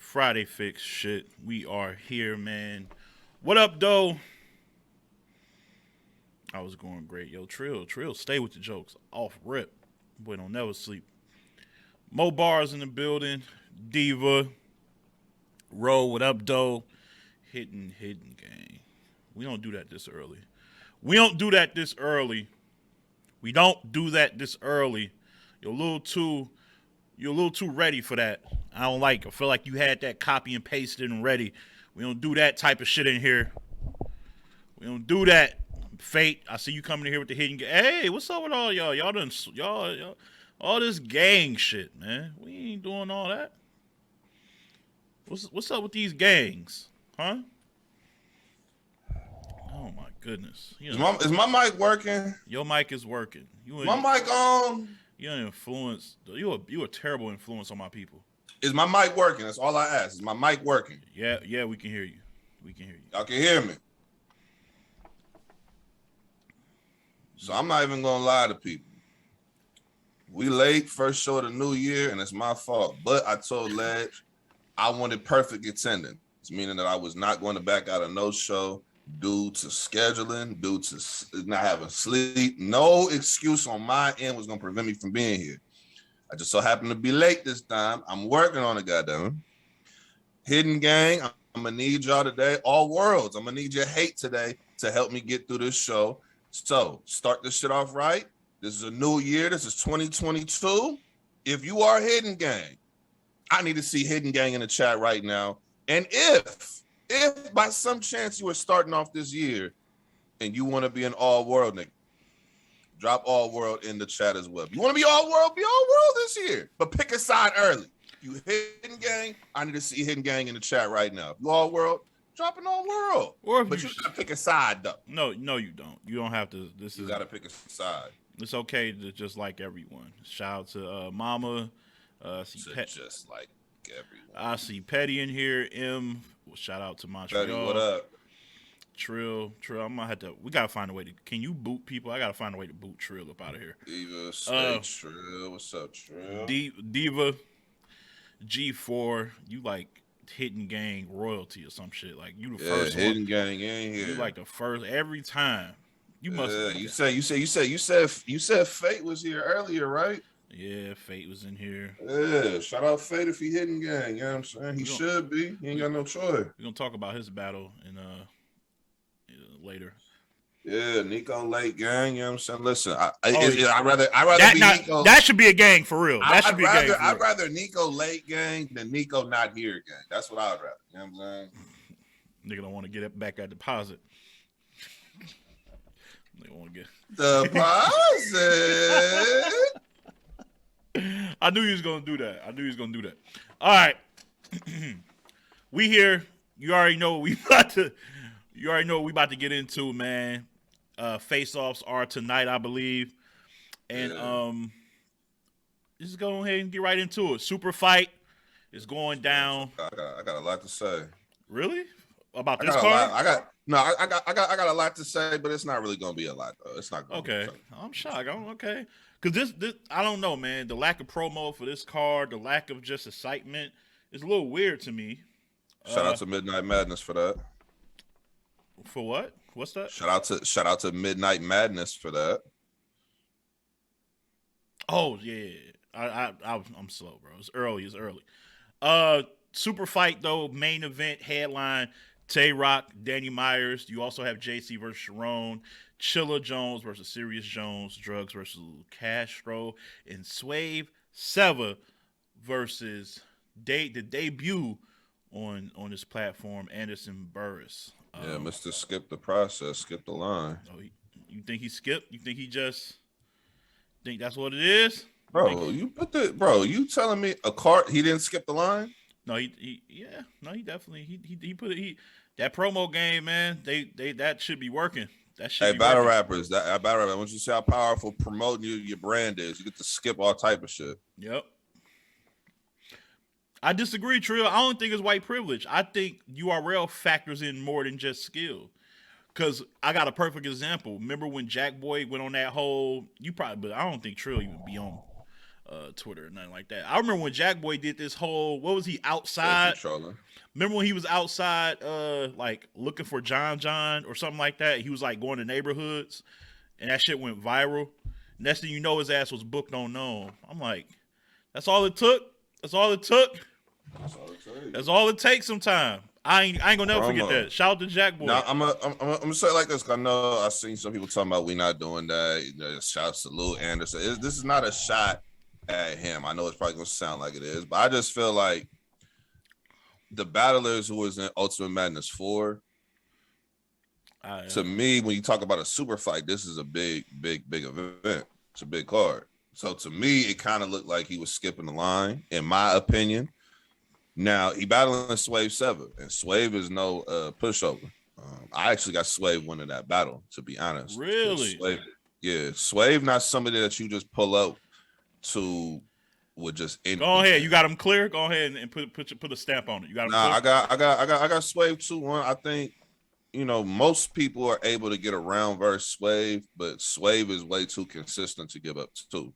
Friday fix shit. We are here, man. What up, though? I was going great. Yo, Trill, stay with the jokes. Off rip. Boy, don't never sleep. Mo Bars in the building. Diva. Roll, what up, though? Hidden gang. We don't do that this early. We don't do that this early. You're a little too ready for that. I feel like you had that copy and pasted and ready. We don't do that type of shit in here. We don't do that. Fate, I see you coming in here with the hidden gang. Hey, what's up with all y'all? Y'all all this gang shit, man. We ain't doing all that. What's up with these gangs? Huh? Oh my goodness. Is my mic working? Your mic is working. My mic on? You're an influence. You a terrible influence on my people. Is my mic working? That's all I ask. Is my mic working? Yeah, we can hear you. Y'all can hear me. So I'm not even gonna lie to people. We late, first show of the new year, and it's my fault. But I told Ledge I wanted perfect attendance, meaning that I was not going to back out of no show due to scheduling, due to not having sleep. No excuse on my end was gonna prevent me from being here. I just so happened to be late this time. I'm working on it, goddamn. Hidden gang, I'm gonna need y'all today. All worlds, I'm gonna need your hate today to help me get through this show. So start this shit off right. This is a new year. This is 2022. If you are Hidden Gang, I need to see Hidden Gang in the chat right now. And if by some chance you are starting off this year and you want to be an all world nigga, drop all world in the chat as well. If you want to be all world this year, but pick a side early. If you Hidden Gang, I need to see Hidden Gang in the chat right now. If you all world, drop an all world. But you gotta pick a side though. No, you don't. You don't have to. You gotta pick a side. It's okay to just like everyone. Shout out to Mama. Just like everyone. I see Petty in here. M. Shout out to Montreal. Petty, what up? Trill. I'm gonna have to. We gotta find a way to. Can you boot people? I gotta find a way to boot Trill up out of here. Diva, stay Trill. What's up, Trill? Diva, G4. You like Hidden Gang royalty or some shit? Like you the first Hidden one. Gang in here. You like the first every time. You must. You said Fate was here earlier, right? Yeah, Fate was in here. Yeah, shout out Fate if he Hidden Gang. You know what I'm saying? He should be. He ain't got no choice. We're gonna talk about his battle in later. Yeah, Nico late gang. You know what I'm saying? Listen, I'd rather be Nico. That should be a gang for real. I'd rather Nico late gang than Nico not here gang. That's what I would rather. You know what I'm saying? Nigga don't want to get it back at deposit. They want to get deposit. I knew he was gonna do that. All right, we here. You already know what we about to get into, man. Face-offs are tonight, I believe, and just go ahead and get right into it. Super fight is going down. I got a lot to say. Really? About this card? I got a lot to say, but it's not really gonna be a lot though. It's not gonna okay. I'm shocked. Okay. Because this, I don't know, man. The lack of promo for this card, the lack of just excitement is a little weird to me. Shout out to Midnight Madness for that. For what? What's that? Shout out to Midnight Madness for that. Oh yeah, I'm slow, bro. It's early. Super fight though, main event headline: Tay Rock, Danny Myers. You also have JC versus Sharon, Chilla Jones versus Sirius Jones, Drugs versus Lou Castro, and Swave Seva versus the debut on this platform, Anderson Burris. Yeah, Mr. Skip the process, skip the line. Oh, you think he skipped? You think he just think that's what it is? Bro, you telling me a card he didn't skip the line? No, he definitely he put it. That promo game, man. They that should be working. That should be battle working. rappers. Battle rappers. Once you see how powerful promoting your brand is, you get to skip all type of shit. Yep. I disagree, Trill. I don't think it's white privilege. I think URL factors in more than just skill. Because I got a perfect example. Remember when Jack Boy went on that whole, but I don't think Trill even be on Twitter or nothing like that. I remember when Jack Boy did this whole, what was he, Social outside? trolling. Remember when he was outside, like looking for John or something like that? He was like going to neighborhoods, and that shit went viral. Next thing you know, his ass was booked on Gnome. I'm like, that's all it took. That's all it took. That's all it takes. Sometime. I ain't gonna never forget that. Shout out to Jack Boy. Now I'm gonna say it like this. 'Cause I know I've seen some people talking about we not doing that. You know, shouts to Lou Anderson. This is not a shot at him. I know it's probably gonna sound like it is, but I just feel like the battlers who was in Ultimate Madness 4, to me, when you talk about a super fight, this is a big event. It's a big card. So to me, it kind of looked like he was skipping the line, in my opinion. Now he battling Swave 7, and Swave is no pushover. I actually got Swave winning that battle, to be honest. Really? Swave not somebody that you just pull up to with just anything. Go ahead, you got him clear. Go ahead and put a stamp on it. You got him clear? I got Swave 2-1. I think, you know, most people are able to get around versus Swave, but Swave is way too consistent to give up to.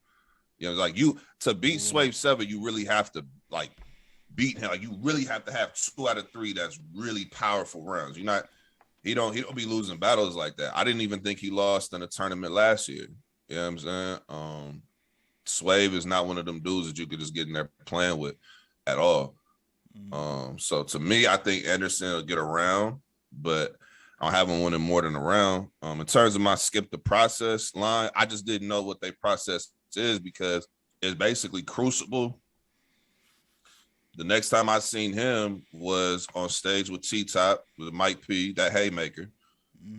You know, like to beat Swave 7, you really have to like beat him. Like you really have to have 2 out of 3 that's really powerful rounds. He don't be losing battles like that. I didn't even think he lost in a tournament last year. You know what I'm saying? Swave is not one of them dudes that you could just get in there playing with at all. So to me, I think Anderson will get around, but I don't have him winning more than a round. In terms of my skip the process line, I just didn't know what their process is because it's basically Crucible. The next time I seen him was on stage with T-Top, with Mike P, that Haymaker,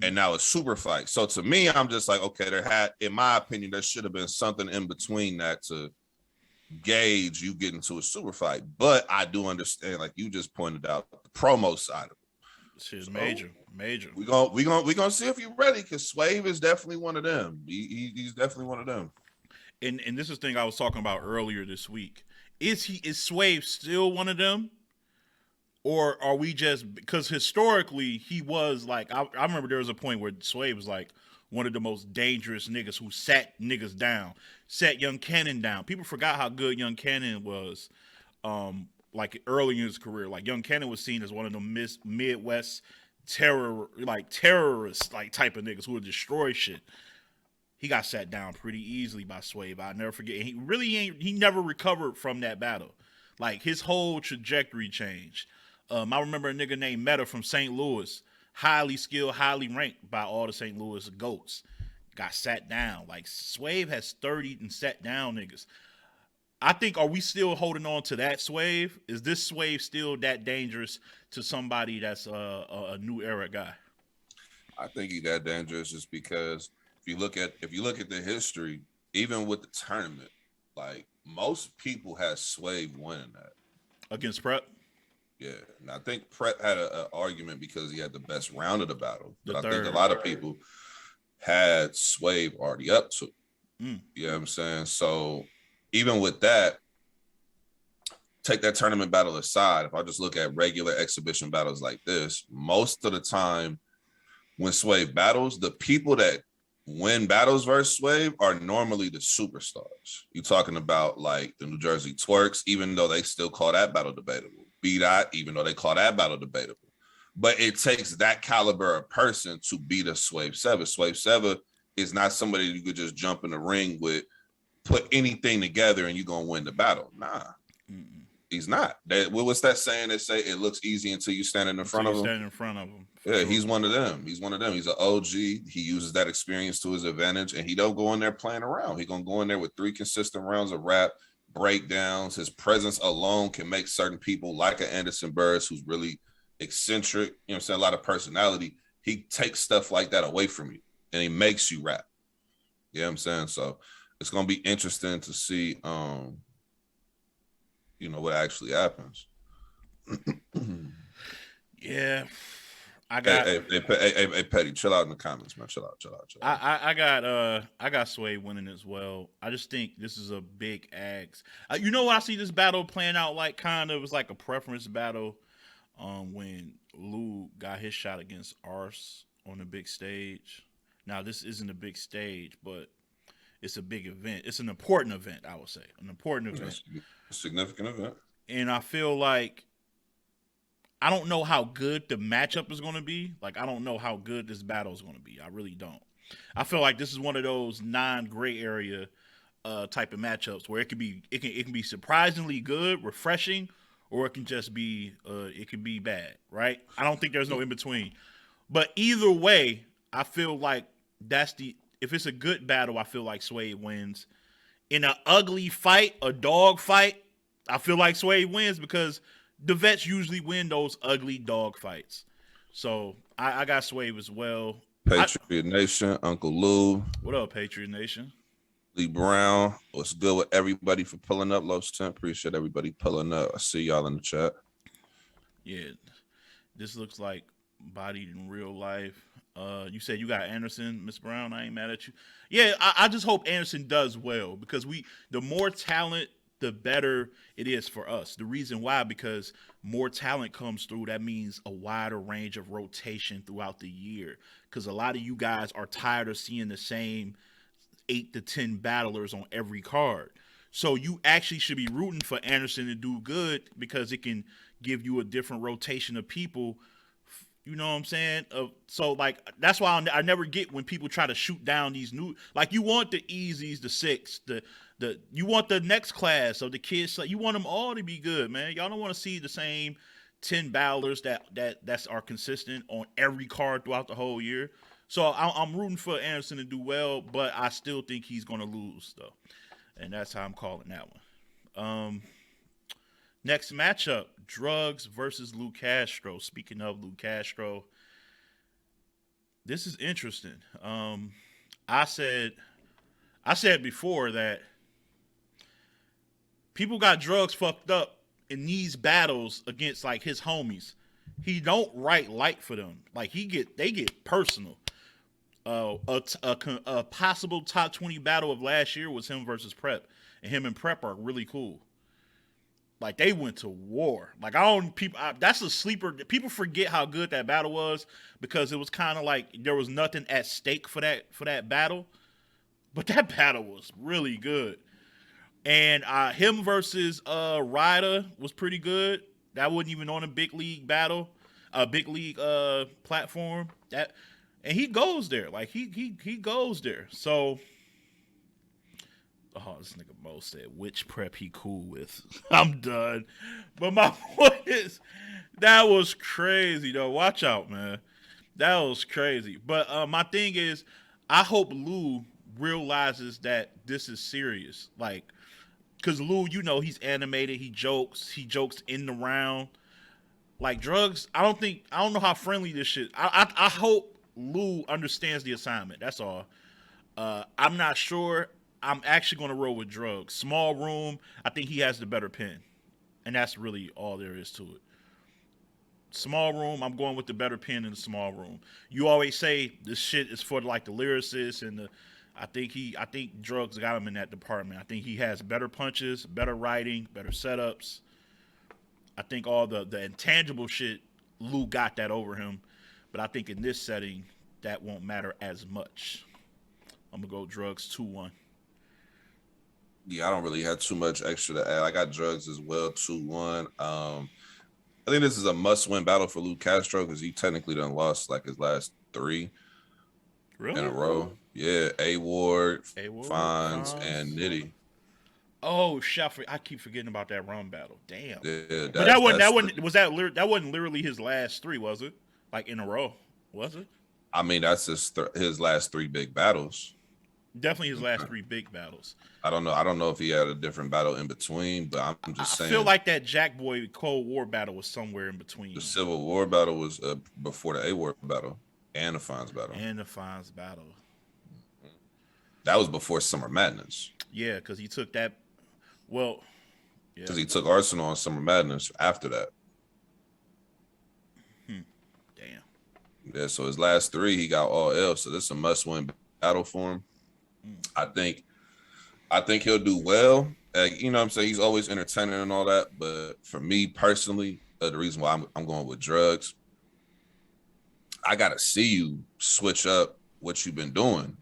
and now it's super fight. So to me, I'm just like, okay, in my opinion, there should have been something in between that to gauge you getting to a super fight. But I do understand, like you just pointed out, the promo side of it. Shit's major. We gonna see if you're ready, because Swave is definitely one of them. He's definitely one of them. And this is the thing I was talking about earlier this week. Is Swave still one of them? Or are we just, because historically he was like, I remember there was a point where Swave was like one of the most dangerous niggas who sat niggas down, sat Young Cannon down. People forgot how good Young Cannon was, like early in his career. Like Young Cannon was seen as one of the Midwest terrorists like type of niggas who would destroy shit. He got sat down pretty easily by Swave. I'll never forget. He never recovered from that battle. Like his whole trajectory changed. I remember a nigga named Meta from St. Louis, highly skilled, highly ranked by all the St. Louis GOATs, got sat down. Like Swave has 30 and sat down niggas. I think, are we still holding on to that Swave? Is this Swave still that dangerous to somebody that's a new era guy? I think he's that dangerous just because if you look at the history, even with the tournament, like most people had Swave winning that against Prep. Yeah, and I think Prep had an argument because he had the best round of the battle. But I think a third. lot of people had Swave already up to. You know what I'm saying? So even with that, take that tournament battle aside. If I just look at regular exhibition battles like this, most of the time when Swave battles, the people that win battles versus Swave are normally the superstars. You're talking about like the New Jersey Twerks, even though they still call that battle debatable. B-Dot, even though they call that battle debatable. But it takes that caliber of person to beat a Swave 7. Swave 7 is not somebody you could just jump in the ring with, put anything together, and you're going to win the battle. Nah. He's not. What's that saying? They say it looks easy until you stand in front of him. Stand in front of him. Yeah, he's one of them. He's one of them. He's an OG. He uses that experience to his advantage, and he don't go in there playing around. He's going to go in there with 3 consistent rounds of rap, breakdowns. His presence alone can make certain people like an Anderson Burris, who's really eccentric, you know what I'm saying, a lot of personality. He takes stuff like that away from you, and he makes you rap. You know what I'm saying? So it's going to be interesting to see, you know, what actually happens. Yeah. I got hey, Petty, chill out in the comments, man. Chill out. I got Sway winning as well. I just think this is a big axe. You know what I see this battle playing out like? Kind of, it was like a preference battle. When Lou got his shot against Ars on the big stage. Now this isn't a big stage, but it's a big event. It's an important event, I would say, an important event. A significant event. And I feel like I don't know how good the matchup is going to be. Like, I don't know how good this battle is going to be. I really don't. I feel like this is one of those non-gray area type of matchups where it can be surprisingly good, refreshing, or it can just be it can be bad, right? I don't think there's no in between. But either way, I feel like if it's a good battle, I feel like Suede wins. In an ugly fight, a dog fight, I feel like Suede wins because the vets usually win those ugly dog fights. So I got Suede as well. Patriot Nation, Uncle Lou. What up, Patriot Nation? Lee Brown. What's good with everybody for pulling up? Los 10. Appreciate everybody pulling up. I see y'all in the chat. Yeah, this looks like bodied in real life. You said you got Anderson, Miss Brown. I ain't mad at you. Yeah, I just hope Anderson does well because the more talent, the better it is for us. The reason why, because more talent comes through, that means a wider range of rotation throughout the year. Because a lot of you guys are tired of seeing the same 8 to 10 battlers on every card. So you actually should be rooting for Anderson to do good because it can give you a different rotation of people. You know what I'm saying? So, like, that's why I never get when people try to shoot down these new... Like, you want the Easies, the Six, you want the next class of the kids. You want them all to be good, man. Y'all don't want to see the same 10 battlers that are consistent on every card throughout the whole year. So, I'm rooting for Anderson to do well, but I still think he's going to lose, though. And that's how I'm calling that one. Next matchup, Drugs versus Lou Castro. Speaking of Lou Castro, this is interesting. I said before that people got Drugs fucked up in these battles against like his homies. He don't write light for them. Like they get personal. A possible top 20 battle of last year was him versus Prep, and him and Prep are really cool. Like they went to war. Like that's a sleeper. People forget how good that battle was because it was kind of like there was nothing at stake for that battle, but that battle was really good. And him versus Ryder was pretty good. That wasn't even on a big league battle, a big league platform. And he goes there. Like he goes there. So. Oh, this nigga Mo said, which Prep he cool with. I'm done. But my point is, that was crazy, though. Watch out, man. That was crazy. But my thing is, I hope Lou realizes that this is serious. Like, because Lou, you know, he's animated. He jokes in the round. Like, Drugs, I don't know how friendly this shit. I hope Lou understands the assignment. That's all. I'm not sure. I'm actually going to roll with Drugs. Small room, I think he has the better pen. And that's really all there is to it. Small room, I'm going with the better pen in the small room. You always say this shit is for like the lyricists and I think Drugs got him in that department. I think he has better punches, better writing, better setups. I think all the intangible shit, Lou got that over him. But I think in this setting, that won't matter as much. I'm going to go Drugs 2-1. Yeah, I don't really have too much extra to add. I got Drugs as well, 2-1. I think this is a must-win battle for Lou Castro because he technically done lost like his last 3 in a row. Yeah, A-Ward, Fonz, and Nitty. Oh, shit! I keep forgetting about that rum battle. Damn. Yeah, but that wasn't literally his last 3, was it? Like in a row, was it? I mean, that's his last 3 big battles. Definitely his last 3 big battles. I don't know if he had a different battle in between, but I'm just saying. I feel like that Jack Boy Cold War battle was somewhere in between. The Civil War battle was before the A-War battle and the Fonz battle. That was before Summer Madness. Yeah, because he took that. Well, yeah. Because he took Arsenal on Summer Madness after that. Damn. Yeah, so his last 3, he got all L. So this is a must-win battle for him. I think he'll do well. You know what I'm saying? He's always entertaining and all that. But for me personally, the reason why I'm going with Drugs, I got to see you switch up what you've been doing.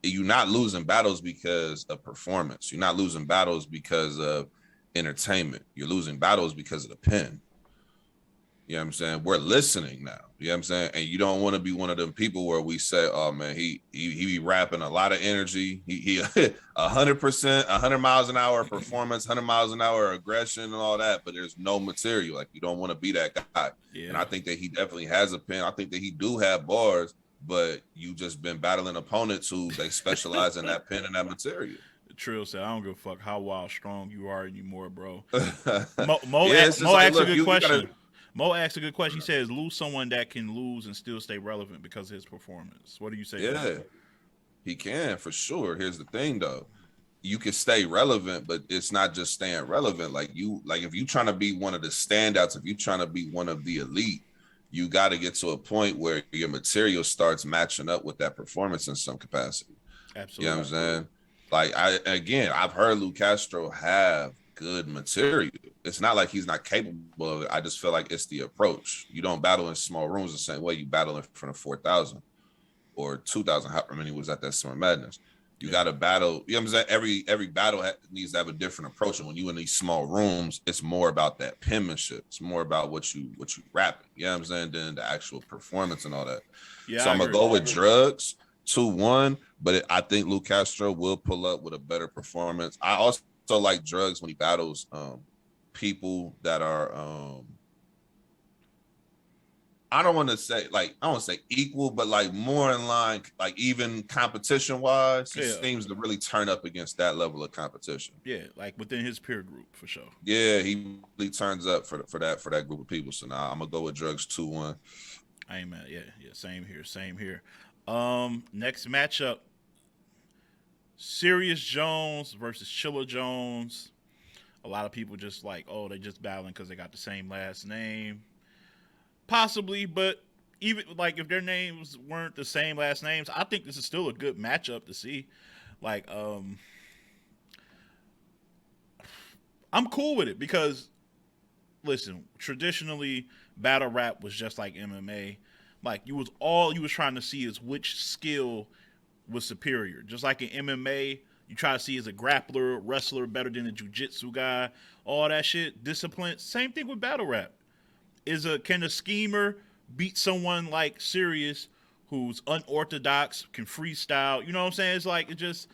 you're not losing battles because of performance. You're not losing battles because of entertainment. You're losing battles because of the pen. You know what I'm saying? We're listening now. You know what I'm saying? And you don't want to be one of them people where we say, oh man, he be rapping a lot of energy. He 100%, 100 miles an hour performance, 100 miles an hour aggression and all that, but there's no material. Like, you don't want to be that guy. Yeah. And I think that he definitely has a pen. I think that he do have bars, but you just been battling opponents who they specialize in that pen and that material. Trill said, I don't give a fuck how wild strong you are anymore, bro. Mo asked a good question. Mo asked a good question. He says, lose someone that can lose and still stay relevant because of his performance. What do you say? Yeah, he can for sure. Here's the thing, though. You can stay relevant, but it's not just staying relevant. Like if you're trying to be one of the standouts, if you're trying to be one of the elite, you got to get to a point where your material starts matching up with that performance in some capacity. Absolutely. You know what I'm saying? Like, I've heard Lou Castro have good material. It's not like he's not capable of it. I just feel like it's the approach. You don't battle in small rooms the same way you battle in front of 4,000 or 2,000, however many was at that Summer Madness. You got to battle. You know what I'm saying? Every battle needs to have a different approach. And when you in these small rooms, it's more about that penmanship. It's more about what you rapping. You know what I'm saying? Than the actual performance and all that. Yeah, so I'm gonna go with Drugs 2-1, but I think Lou Castro will pull up with a better performance. I also like Drugs when he battles people that are I don't want to say equal, but like more in line, like even competition wise. He seems to really turn up against that level of competition. Yeah, like within his peer group for sure. Yeah, he really turns up for that group of people. So now I'm gonna go with Drugs 2-1. I ain't mad. Yeah, same here. Next matchup: Sirius Jones versus Chilla Jones. A lot of people just like, oh, they just battling because they got the same last name. Possibly, but even like if their names weren't the same last names, I think this is still a good matchup to see. Like, I'm cool with it because, listen, traditionally battle rap was just like MMA. Like, all you was trying to see is which skill was superior. Just like in MMA, you try to see is a grappler, wrestler better than a jiu-jitsu guy, all that shit, discipline. Same thing with battle rap. Can a schemer beat someone like Sirius who's unorthodox, can freestyle? You know what I'm saying? It's like it just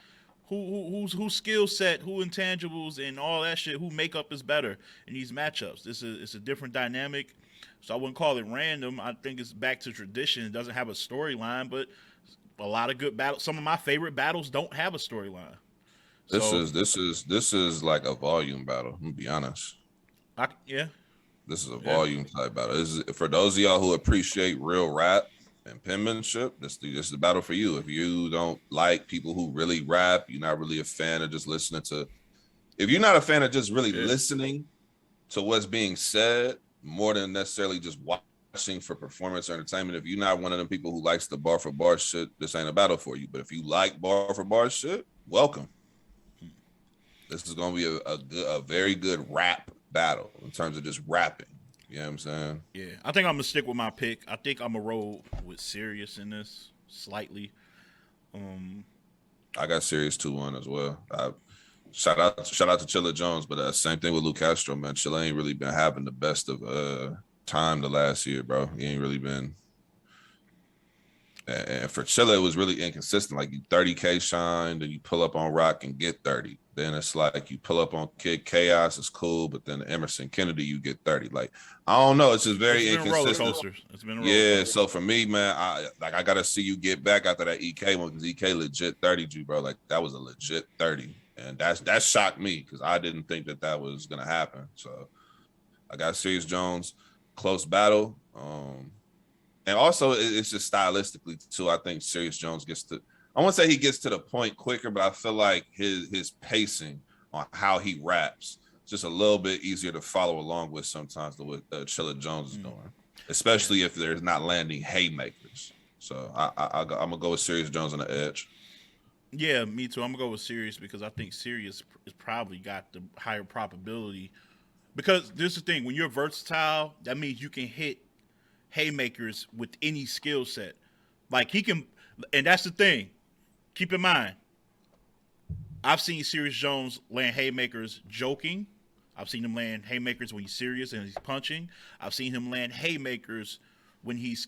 whose skill set, who intangibles and all that shit, who makeup is better in these matchups. It's a different dynamic. So I wouldn't call it random. I think it's back to tradition. It doesn't have a storyline, but a lot of good battles. Some of my favorite battles don't have a storyline. This is like a volume battle. I'm gonna be honest. This is a volume type battle. This is, for those of y'all who appreciate real rap and penmanship, this is the battle for you. If you don't like people who really rap, you're not really a fan of just listening to. If you're not a fan of just really listening to what's being said, more than necessarily just watching for performance or entertainment, if you're not one of them people who likes the bar for bar shit, this ain't a battle for you. But if you like bar for bar shit, welcome. This is gonna be a very good rap battle in terms of just rapping. You know what I'm saying? Yeah, I think I'm gonna stick with my pick. I think I'm gonna roll with Sirius in this slightly. I got Sirius 2-1 as well. Shout out to Chilla Jones, but same thing with Lou Castro, man. Chilla ain't really been having the best of time the last year, bro. He ain't really been. And for Chilla, it was really inconsistent. Like, you 30K shine, then you pull up on Rock and get 30. Then it's like you pull up on Kid Chaos, it's cool, but then Emerson Kennedy, you get 30. Like, I don't know. It's just very inconsistent. It's been a roller coaster. So for me, man, I gotta see you get back after that EK one, because EK legit 30'd you, bro. Like, that was a legit 30. And that shocked me because I didn't think that was gonna happen. So I got Sirius Jones, close battle. And also, it's just stylistically too. I think Sirius Jones gets to. I won't say he gets to the point quicker, but I feel like his pacing on how he raps is just a little bit easier to follow along with sometimes than what Chilla Jones is doing, especially if there's not landing haymakers. So I'm gonna go with Sirius Jones on the edge. Yeah, me too. I'm gonna go with Sirius because I think Sirius has probably got the higher probability. Because this is the thing: when you're versatile, that means you can hit haymakers with any skill set. Like, he can, and that's the thing. keep in mind, I've seen Sirius Jones land haymakers joking. I've seen him land haymakers when he's serious and he's punching. I've seen him land haymakers when he's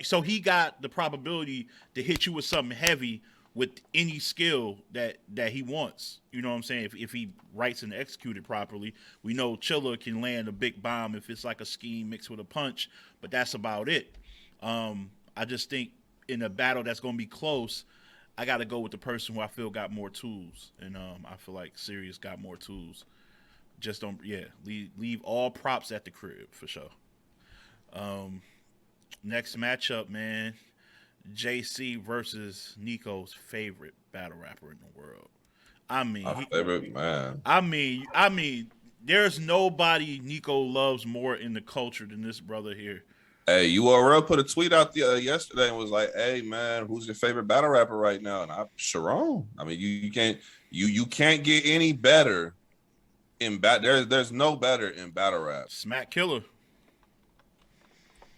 so he got the probability to hit you with something heavy with any skill that he wants. You know what I'm saying? If he writes and executes it properly, we know Chilla can land a big bomb if it's like a scheme mixed with a punch, but that's about it. I just think in a battle that's going to be close, I got to go with the person who I feel got more tools, and I feel like Sirius got more tools. Just don't, leave all props at the crib for sure. Next matchup, man, JC versus Nico's favorite battle rapper in the world. I mean, my favorite man. I mean, there's nobody Nico loves more in the culture than this brother here. Hey, URL put a tweet out yesterday and was like, "Hey man, who's your favorite battle rapper right now?" And Sharon. I mean, you can't get any better in there's no better in battle rap. Smack Killer.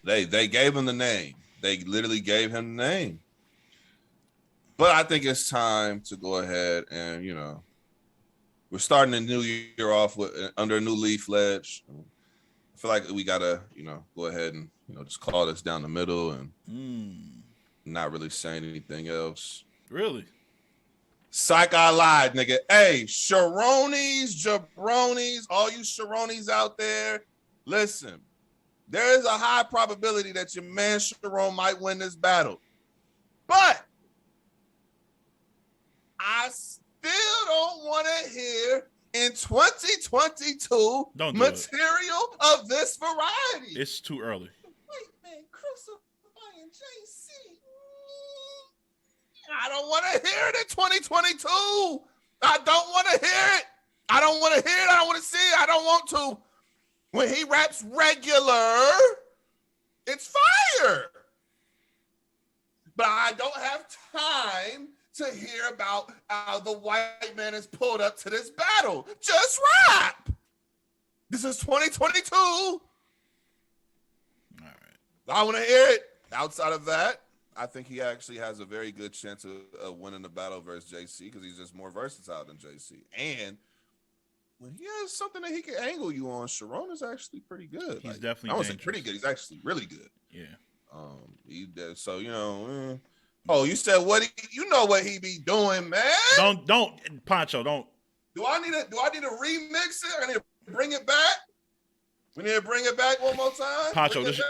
They gave him the name. They literally gave him the name. But I think it's time to go ahead and, we're starting the new year off with under a new leaf, Ledge. I feel like we gotta, go ahead and, just call this down the middle and not really saying anything else. Really? Psych, I lied, nigga. Hey, Sharonis, jabronis, all you Sharonis out there, listen. There is a high probability that your man Sharon might win this battle. But I still don't want to hear in 2022 material of this variety. It's too early. White man crucifying JC. I don't want to hear it in 2022. I don't want to hear it. I don't want to hear it. I don't want to see it. I don't want to. When he raps regular, it's fire. But I don't have time to hear about how the white man is pulled up to this battle. Just rap. This is 2022. All right. I want to hear it. Outside of that, I think he actually has a very good chance of winning the battle versus JC because he's just more versatile than JC. And when he has something that he can angle you on, Sharon is actually pretty good. He's definitely. I don't say pretty good. He's actually really good. Yeah. He does. So Oh, you said what? You know what he be doing, man. Don't Pancho. Don't. Do I need to remix it? I need to bring it back. We need to bring it back one more time. Pancho, this is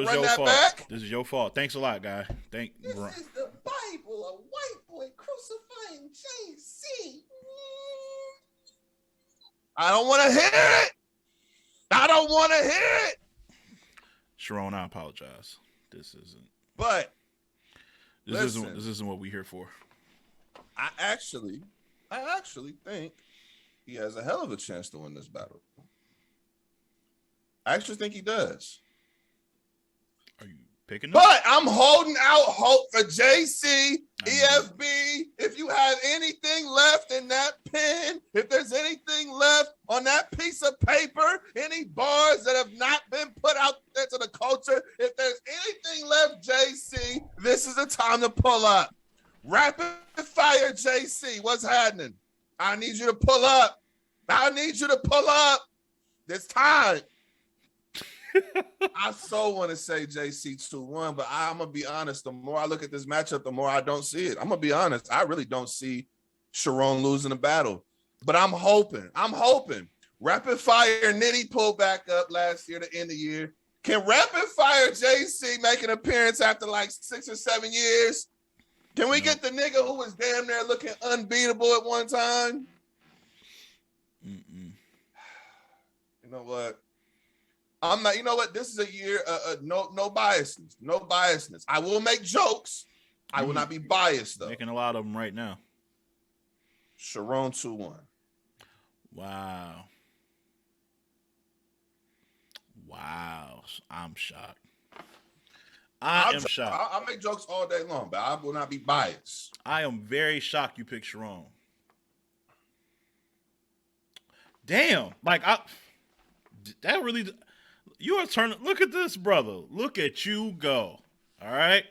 your fault. Back. This is your fault. Thanks a lot, guy. This is the Bible, a white boy crucifying JC. I don't want to hear it. I don't want to hear it. Sharon, I apologize. This isn't. But this isn't what we're here for. I actually think he has a hell of a chance to win this battle. I actually think he does. Are you picking? But I'm holding out hope for JC, EFB. If you have anything left in that pen, if there's anything left on that piece of paper, any bars that have not been put out there to the culture, if there's anything left, JC, this is the time to pull up. Rapid fire, JC. What's happening? I need you to pull up. I need you to pull up. It's time. I so want to say JC 2-1, but I'm going to be honest. The more I look at this matchup, the more I don't see it. I'm going to be honest. I really don't see Sharon losing the battle, but I'm hoping. Rapid fire Nitty pulled back up last year to end the year. Can rapid fire JC make an appearance after like 6 or 7 years? Can we get the nigga who was damn near looking unbeatable at one time? Mm-mm. You know what? I'm not. You know what? This is a year. No biasness. No biasness. I will make jokes. I will not be biased though. Making a lot of them right now. Sharon 2-1. Wow. I'm shocked. I am shocked. I make jokes all day long, but I will not be biased. I am very shocked you picked Sharon. Damn. That really. You are turning. Look at this, brother. Look at you go. All right.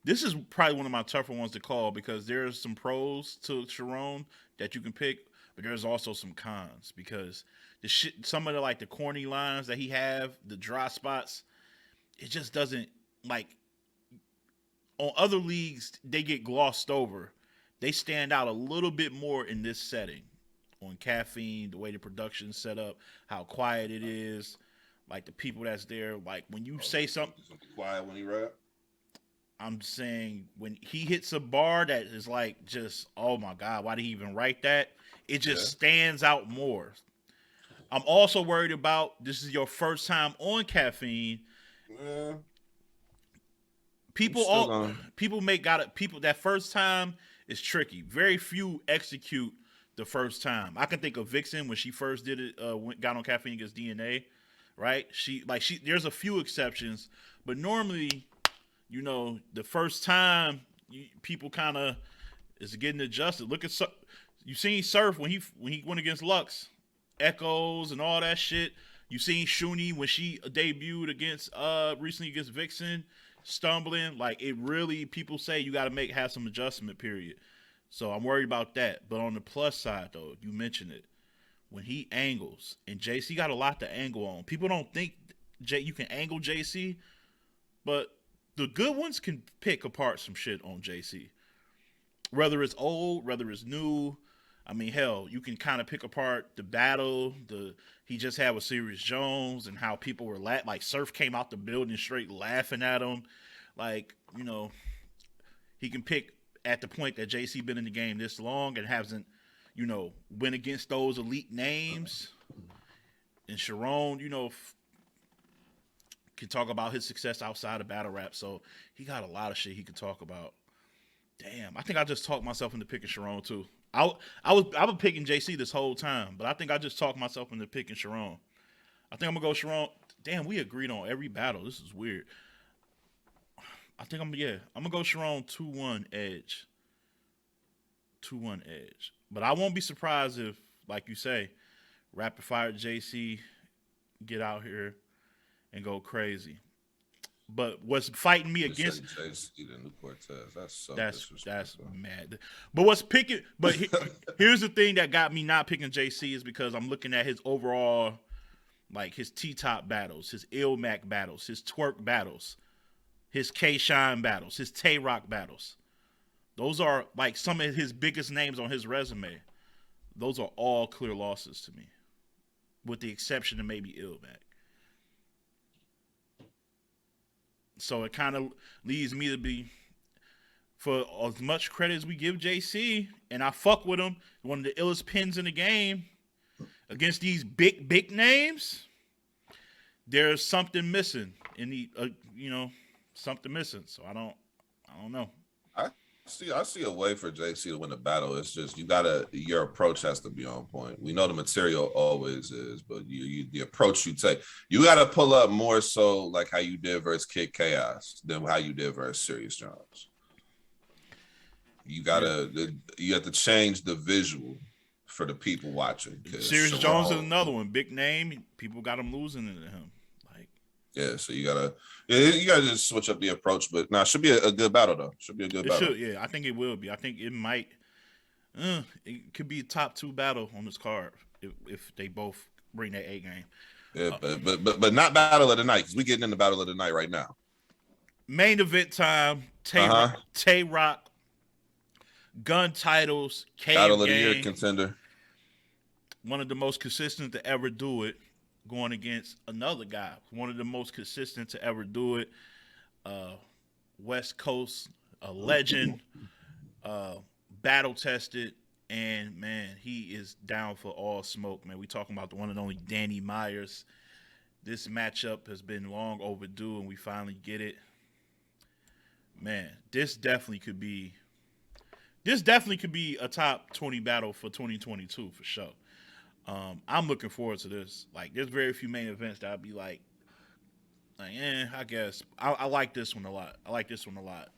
This is probably one of my tougher ones to call because there's some pros to Sharon that you can pick, but there's also some cons because the shit, some of the like the corny lines that he have, the dry spots, it just doesn't like on other leagues they get glossed over. They stand out a little bit more in this setting on caffeine, the way the production's set up, how quiet it is, like the people that's there. Like when you say something, be quiet when he rap. I'm saying when he hits a bar that is like just, oh my God, why did he even write that? It just stands out more. I'm also worried about this is your first time on caffeine. Yeah. People make got it. People that first time is tricky. Very few execute the first time. I can think of Vixen when she first did it, got on caffeine against DNA, right? She there's a few exceptions, but normally, the first time people kind of is getting adjusted. Look at you seen Surf when he went against Lux, Echoes and all that shit. You seen Shuni when she debuted against recently against Vixen, stumbling. Like it really, people say you got to have some adjustment period. So I'm worried about that. But on the plus side though, you mentioned it when he angles and JC got a lot to angle on. People don't think you can angle JC, but the good ones can pick apart some shit on JC. Whether it's old, whether it's new. I mean, hell, you can kind of pick apart the battle he just had with Sirius Jones and how people were like Surf came out the building straight laughing at him. Like, he can pick at the point that JC been in the game this long and hasn't, went against those elite names. And Sharon, can talk about his success outside of battle rap. So he got a lot of shit he can talk about. Damn, I think I just talked myself into picking Sharon too. I was picking JC this whole time, but I think I just talked myself into picking Sharon. I think I'm gonna go Sharon. Damn, we agreed on every battle. This is weird. I think I'm gonna go Sharon 2-1 edge. 2-1 edge. But I won't be surprised if, like you say, rapid fire JC get out here and go crazy. But what's fighting me against JC the new Cortez? That's so that's mad. But what's picking? But here's the thing that got me not picking JC is because I'm looking at his overall, like his T-top battles, his Ilmac battles, his Twerk battles, his K-Shine battles, his Tay-Rock battles. Those are like some of his biggest names on his resume. Those are all clear losses to me, with the exception of maybe Ilmac. So it kind of leads me to be, for as much credit as we give JC, and I fuck with him, one of the illest pins in the game, against these big names, there's something missing in the, something missing. So I don't know. I see a way for JC to win the battle. It's just your approach has to be on point. We know the material always is, but the approach you take, you gotta pull up more so like how you did versus Kid Chaos than how you did versus Sirius Jones. You have to change the visual for the people watching. Sirius Jones is another one, big name. People got him losing to him. Yeah, so you gotta just switch up the approach, but it should be a good battle though. Should be a good battle. Yeah, I think it will be. I think it might. It could be a top 2 battle on this card if they both bring their A game. Yeah, but not battle of the night because we getting in the battle of the night right now. Main event time. Tay-Rock, gun titles. Battle of the year contender. One of the most consistent to ever do it. Going against another guy, one of the most consistent to ever do it. West Coast, a legend, battle tested, and man, he is down for all smoke, man. We talking about the one and only Danny Myers. This matchup has been long overdue, and we finally get it. Man, this definitely could be a top 20 battle for 2022 for sure. I'm looking forward to this. Like, there's very few main events that I'd be like, I guess. I like this one a lot.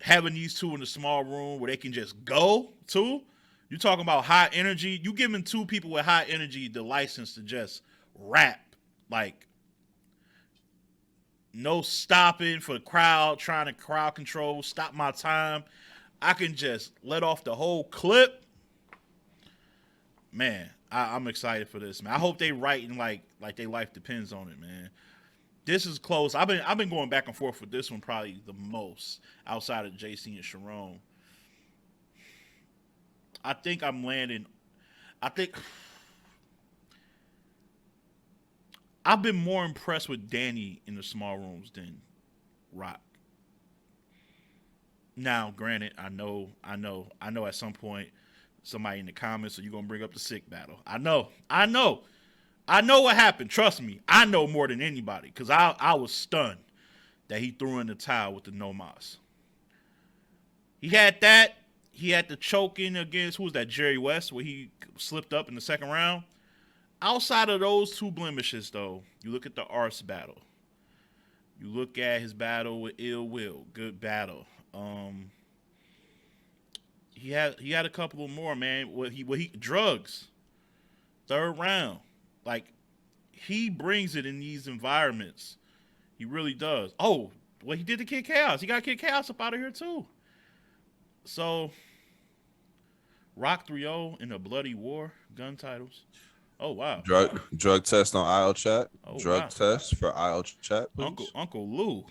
Having these two in a small room where they can just go, too. You talking about high energy. You giving 2 people with high energy the license to just rap. Like, no stopping for the crowd, trying to crowd control, stop my time. I can just let off the whole clip. Man, I'm excited for this, man. I hope they writing like their life depends on it, man. This is close. I've been going back and forth with this one probably the most outside of JC and Sharon. I think I'm landing. I think I've been more impressed with Danny in the small rooms than Rock. Now, granted, I know. At some point, somebody in the comments are you gonna bring up the sick battle. I know what happened. Trust me, I know more than anybody because I was stunned that he threw in the towel with the no mas. He had that. He had the choking against who was that, Jerry West, where he slipped up in the second round. Outside of those two blemishes, though, you look at the Arse battle. You look at his battle with Ill Will, good battle. He had a couple of more, man. What he drugs, third round, like he brings it in these environments. He really does. Oh, well, he did the Kid Chaos. He got Kid Chaos up out of here too. So, Rock 3-0 in a bloody war, gun titles. Oh wow. Drug test on IL chat. Oh drug wow. test for IL chat, please. Uncle Lou.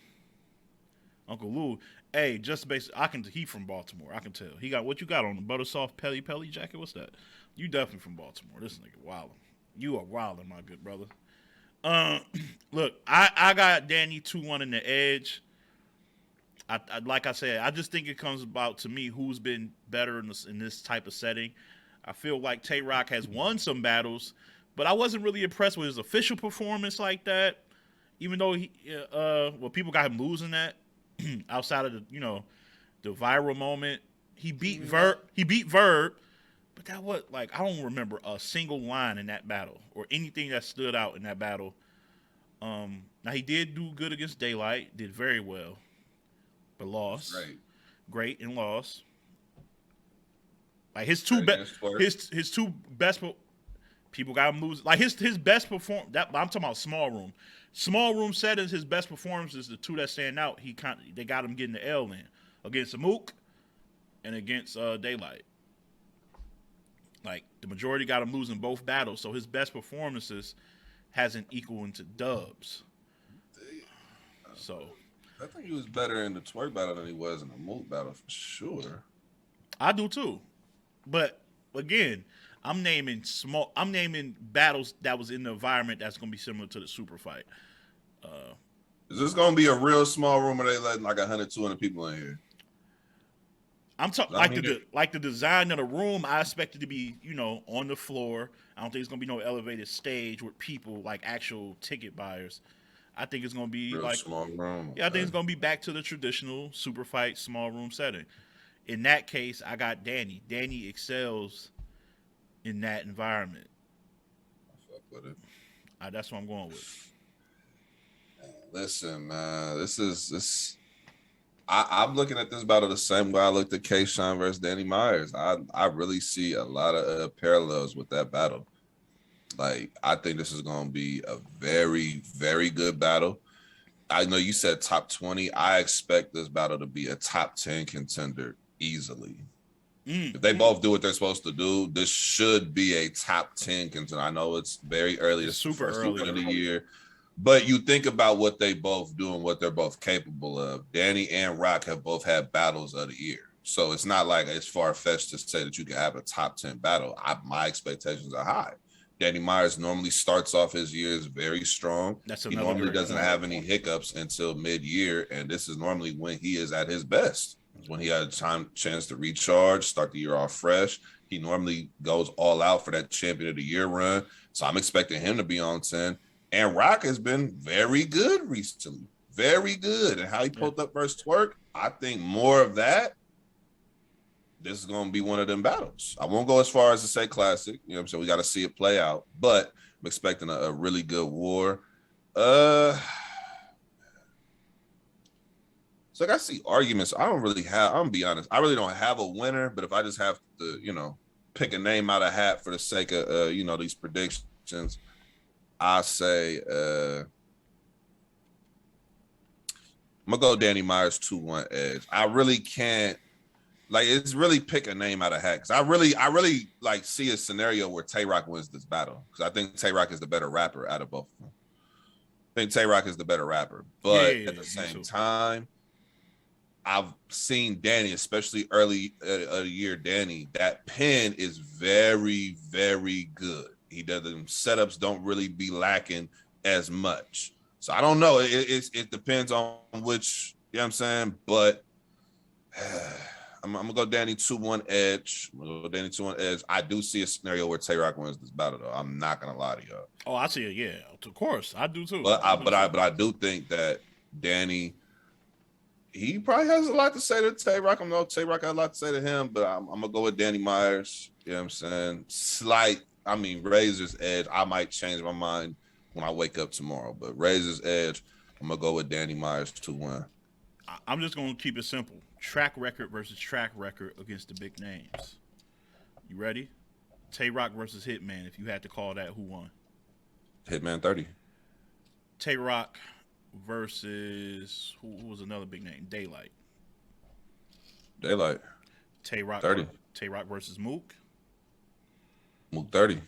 Uncle Lou. Hey, just basically, he from Baltimore. I can tell. He got what you got on the butter soft Pelly jacket. What's that? You definitely from Baltimore. This nigga wildin'. You are wildin', my good brother. Look, I got Danny 2-1 in the edge. I like I said, I just think it comes about to me who's been better in this type of setting. I feel like Tay Rock has won some battles, but I wasn't really impressed with his official performance like that. Even though people got him losing that outside of the viral moment. He beat Verb, but that was like I don't remember a single line in that battle or anything that stood out in that battle. Now he did do good against Daylight, did very well, but lost. Great and lost. Like his two best people got him lose. Like his best perform. That I'm talking about small room settings. His best performances, the two that stand out. They got him getting the L in against Amok and against Daylight. Like the majority got him losing both battles. So his best performances hasn't equal into dubs. So I think he was better in the twerk battle than he was in the Mook battle for sure. I do too. But again, I'm naming battles that was in the environment that's going to be similar to the super fight. Is this going to be a real small room where they let like 100, 200 people in here? I'm talking like the design of the room. I expect it to be on the floor. I don't think it's going to be no elevated stage with people like actual ticket buyers. I think it's going to be real small room. Yeah, I think it's going to be back to the traditional super fight small room setting. In that case, I got Danny. Danny excels in that environment. I fuck with it. That's what I'm going with. Listen, man, I'm looking at this battle the same way I looked at K-Shine versus Danny Myers. I really see a lot of parallels with that battle. Like, I think this is going to be a very, very good battle. I know you said top 20. I expect this battle to be a top 10 contender easily. If they both do what they're supposed to do, this should be a top 10 contender. I know it's very early. It's super early of the year. But you think about what they both do and what they're both capable of. Danny and Rock have both had battles of the year. So it's not like it's far-fetched to say that you can have a top 10 battle. My expectations are high. Danny Myers normally starts off his years very strong. He normally doesn't have any hiccups until mid-year, and this is normally when he is at his best. When he had a chance to recharge, start the year off fresh. He normally goes all out for that champion of the year run. So I'm expecting him to be on 10. And Rock has been very good recently. Very good. And how he pulled up versus Twerk, I think more of that. This is going to be one of them battles. I won't go as far as to say classic. You know what I'm saying? We got to see it play out. But I'm expecting a really good war. So like I see arguments. I'm going to be honest. I really don't have a winner. But if I just have to, pick a name out of hat for the sake of, these predictions, I say I'm gonna go Danny Myers 2-1 edge. I really can't. Like, it's really pick a name out of hat. Cause I really like see a scenario where Tay Rock wins this battle. Cause I think Tay Rock is the better rapper out of both of them. I think Tay Rock is the better rapper. But at the same time, I've seen Danny, especially early a year Danny, that pen is very, very good. He does them setups don't really be lacking as much. So I don't know. It depends on which, you know what I'm saying? But I'm gonna go Danny 2-1 edge. I'm gonna go Danny 2-1 edge. I do see a scenario where Tay Rock wins this battle though. I'm not gonna lie to y'all. Oh, I see it. Yeah, of course, I do too. But I do think that Danny, he probably has a lot to say to Tay Rock. I know Tay Rock has a lot to say to him, but I'm gonna go with Danny Myers. You know what I'm saying? Razor's edge. I might change my mind when I wake up tomorrow, but Razor's edge. I'm gonna go with Danny Myers 2-1. I'm just gonna keep it simple. Track record versus track record against the big names. You ready? Tay Rock versus Hitman. If you had to call that, who won? Hitman 30. Tay Rock versus who was another big name? Daylight. Tay Rock 30. Tay Rock versus Mook. Mook 30.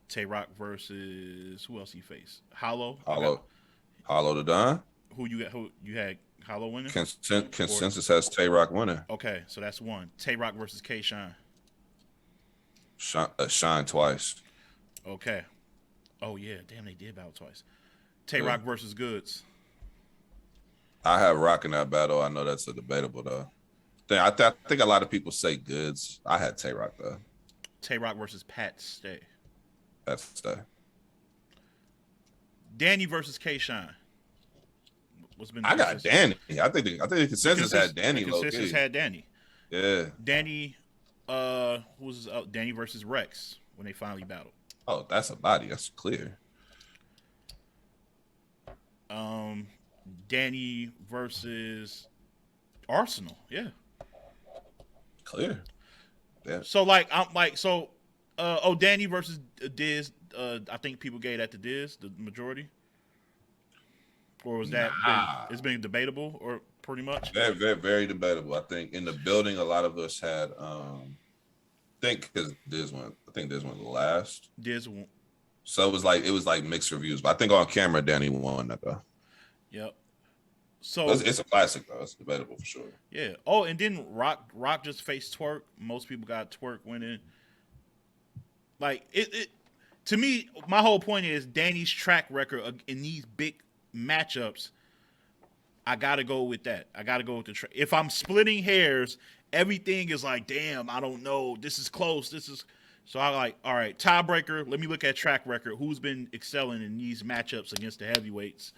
Tay Rock versus who else he faced? Hollow the Don. Who you had Hollow winning? Consensus has Tay Rock winning. Okay, so that's one. Tay Rock versus K Shine. Shine twice. Okay. Oh yeah, damn, they did battle twice. Tay Rock versus Goods. I have Rock in that battle. I know that's a debatable though. I think a lot of people say Goods. I had Tay Rock though. Tay Rock versus Pat Stay. That's Stay. Danny versus K Shine. I got Danny. I think the consensus had Danny. The consensus had Danny. Yeah. Danny, who was Danny versus Rex when they finally battled. Oh, that's a body. That's clear. Danny versus Arsenal. Yeah. Clear. Yeah. So Danny versus Diz. I think people gave that to Diz, the majority. Or was that it's been debatable or pretty much? Very, very, very debatable. I think in the building, a lot of us had because Diz went last. Diz won. So it was like mixed reviews. But I think on camera, Danny won that though. Yep. So it's a classic though. It's debatable for sure. Yeah. Oh, and then Rock just faced Twerk. Most people got Twerk winning. Like it to me, my whole point is Danny's track record in these big matchups. I gotta go with that. I gotta go with the track. If I'm splitting hairs, everything is like, damn, I don't know. This is close. So I like, all right, tiebreaker. Let me look at track record. Who's been excelling in these matchups against the heavyweights?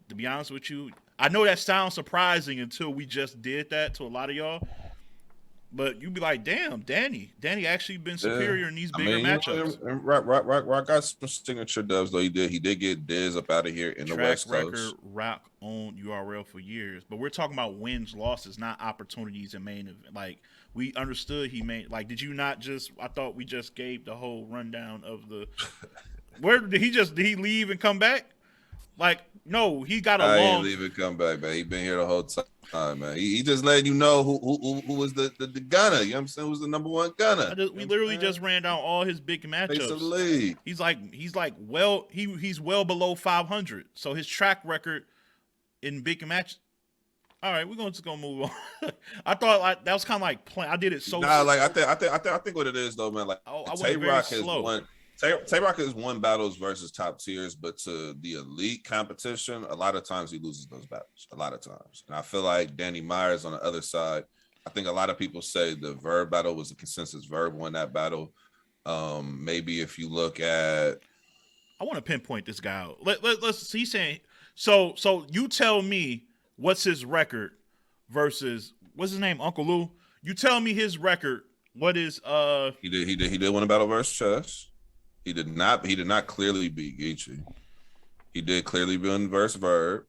To be honest with you, I know that sounds surprising until we just did that to a lot of y'all. But you'd be like, damn, Danny actually been superior in these bigger matchups. Rock got some signature dubs though. He did get Diz up out of here in the West Coast. Track record, Rock owned URL for years, but we're talking about wins, losses, not opportunities and main event. Like we understood he made. Like, did you not just? I thought we just gave the whole rundown of the. Where did he leave and come back? Like, no, he got a long. He didn't leave and come back, man. He been here the whole time, man. He just letting you know who was the gunner. You know what I'm saying? Who was the number one gunner? We literally just ran down all his big matchups. Face of the league. He's well below 500. So his track record in big matches. All right, we're just gonna move on. I thought that was kind of like playing. I did it so. Nah, like I think what it is though, man. Like Tay Rock has won. Tay Rock has won battles versus top tiers, but to the elite competition, a lot of times he loses those battles. A lot of times, and I feel like Danny Myers on the other side. I think a lot of people say the Verb battle was a consensus. Verb won that battle. Maybe if you look at, I want to pinpoint this guy out. Let's. He's saying so. You tell me what's his record versus what's his name, Uncle Lou. You tell me his record. What is He did win a battle versus Chess. He did not clearly beat Geechi. He did clearly win versus Verb.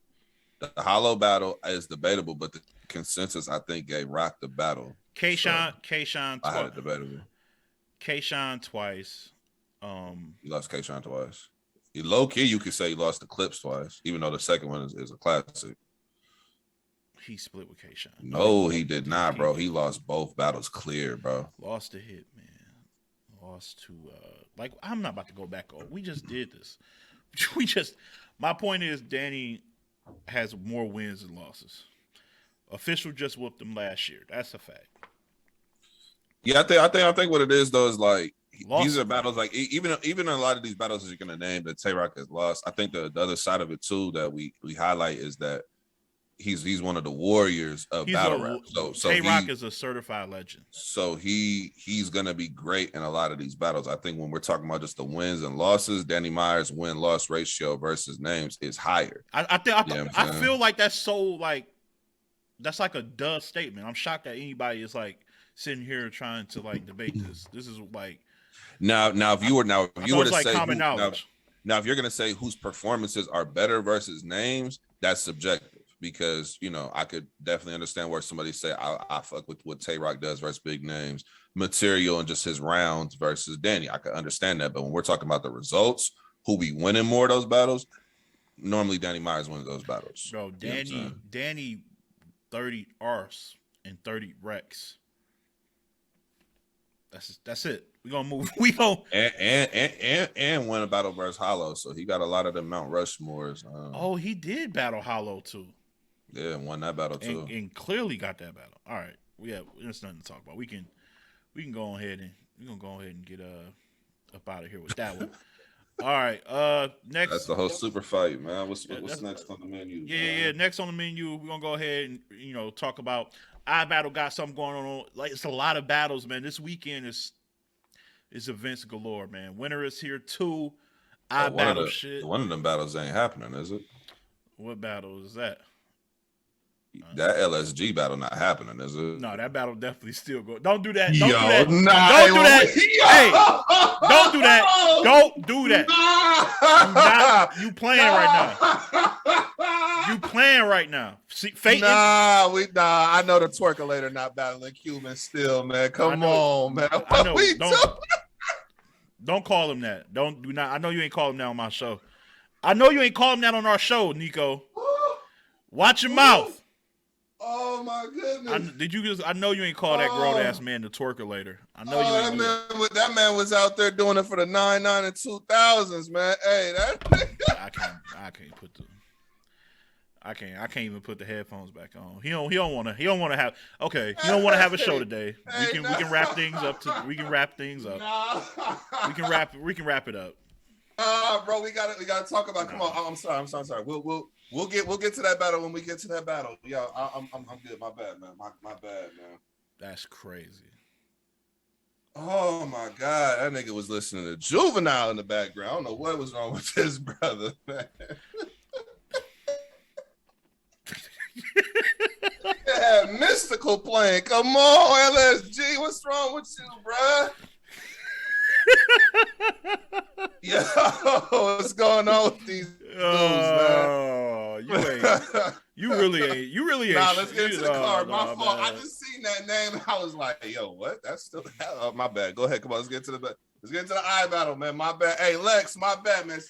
The Hollow battle is debatable, but the consensus I think gave Rock the battle. K-Shine I had it debatable. K-Shine twice. He lost K-Shine twice. Low key, you could say he lost the Clips twice, even though the second one is a classic. he split with K-Shine. No, he did not, bro. He lost both battles clear, bro. Lost to Hitman. Lost to I'm not about to go back on. We just did this. My point is Danny has more wins than losses. Official just whooped him last year. That's a fact. Yeah, I think what it is though is like these are battles like even in a lot of these battles that you're gonna name that Tay-Rock has lost. I think the other side of it too that we highlight is that he's one of the warriors of battle rap. So Tay-Rock is a certified legend. So he's gonna be great in a lot of these battles. I think when we're talking about just the wins and losses, Danny Myers' win-loss ratio versus names is higher. I feel like that's so like that's like a duh statement. I'm shocked that anybody is like sitting here trying to like debate this. This is like now if you were to like say common knowledge. Now if you're gonna say whose performances are better versus names, that's subjective. Because, you know, I could definitely understand where somebody say I fuck with what Tay-Rock does versus big names, material and just his rounds versus Danny. I could understand that. But when we're talking about the results, who be winning more of those battles, normally Danny Myers wins those battles. Bro, Danny 30 arse and 30 Rex. That's it. We gonna move. We gonna and win a battle versus Hollow. So he got a lot of the Mount Rushmores. Oh, he did battle Hollow too. Yeah, won that battle too, and clearly got that battle. All right, there's nothing to talk about. We can go ahead and get up out of here with that one. All right, next. That's the whole super fight, man. What's next on the menu? Yeah. Next on the menu, we're gonna go ahead and talk about iBattle. Got something going on. Like it's a lot of battles, man. This weekend is events galore, man. Winter is here too. iBattle shit. One of them battles ain't happening, is it? What battle is that? That LSG battle not happening, is it? No, that battle definitely still go. Don't do that. Don't do that. Don't do that. Hey, don't do that. Don't do that. You playing right now. You playing right now. See, fate. I know the twerkulator not battling Cuban still, man. Come on, man. I know. Don't call him that. I know you ain't call him that on my show. I know you ain't call him that on our show, Nico. Watch your mouth. Oh my goodness! I know you ain't call that grown ass man the twerkulator. I know you ain't. That man was out there doing it for the 99 and 2000s, man. Hey, I can't put the. I can't even put the headphones back on. He don't want to have. Okay, he don't want to have a show today. We can wrap things up. We can wrap things up. We can wrap it up. Bro, we gotta talk about. Come on, I'm sorry. We'll get to that battle when we get to that battle. Yo, I'm good. My bad, man. My bad, man. That's crazy. Oh my God, that nigga was listening to Juvenile in the background. I don't know what was wrong with his brother, man. Yeah, Mystical playing. Come on, LSG. What's wrong with you, bruh? Yo, what's going on with these dudes, man? You really ain't. Nah, let's get into the card. My fault. Man. I just seen that name and I was like, yo, what? That's still my bad. Go ahead. Come on, let's get to the iBattle, man. My bad. Hey, Lex, my bad, man.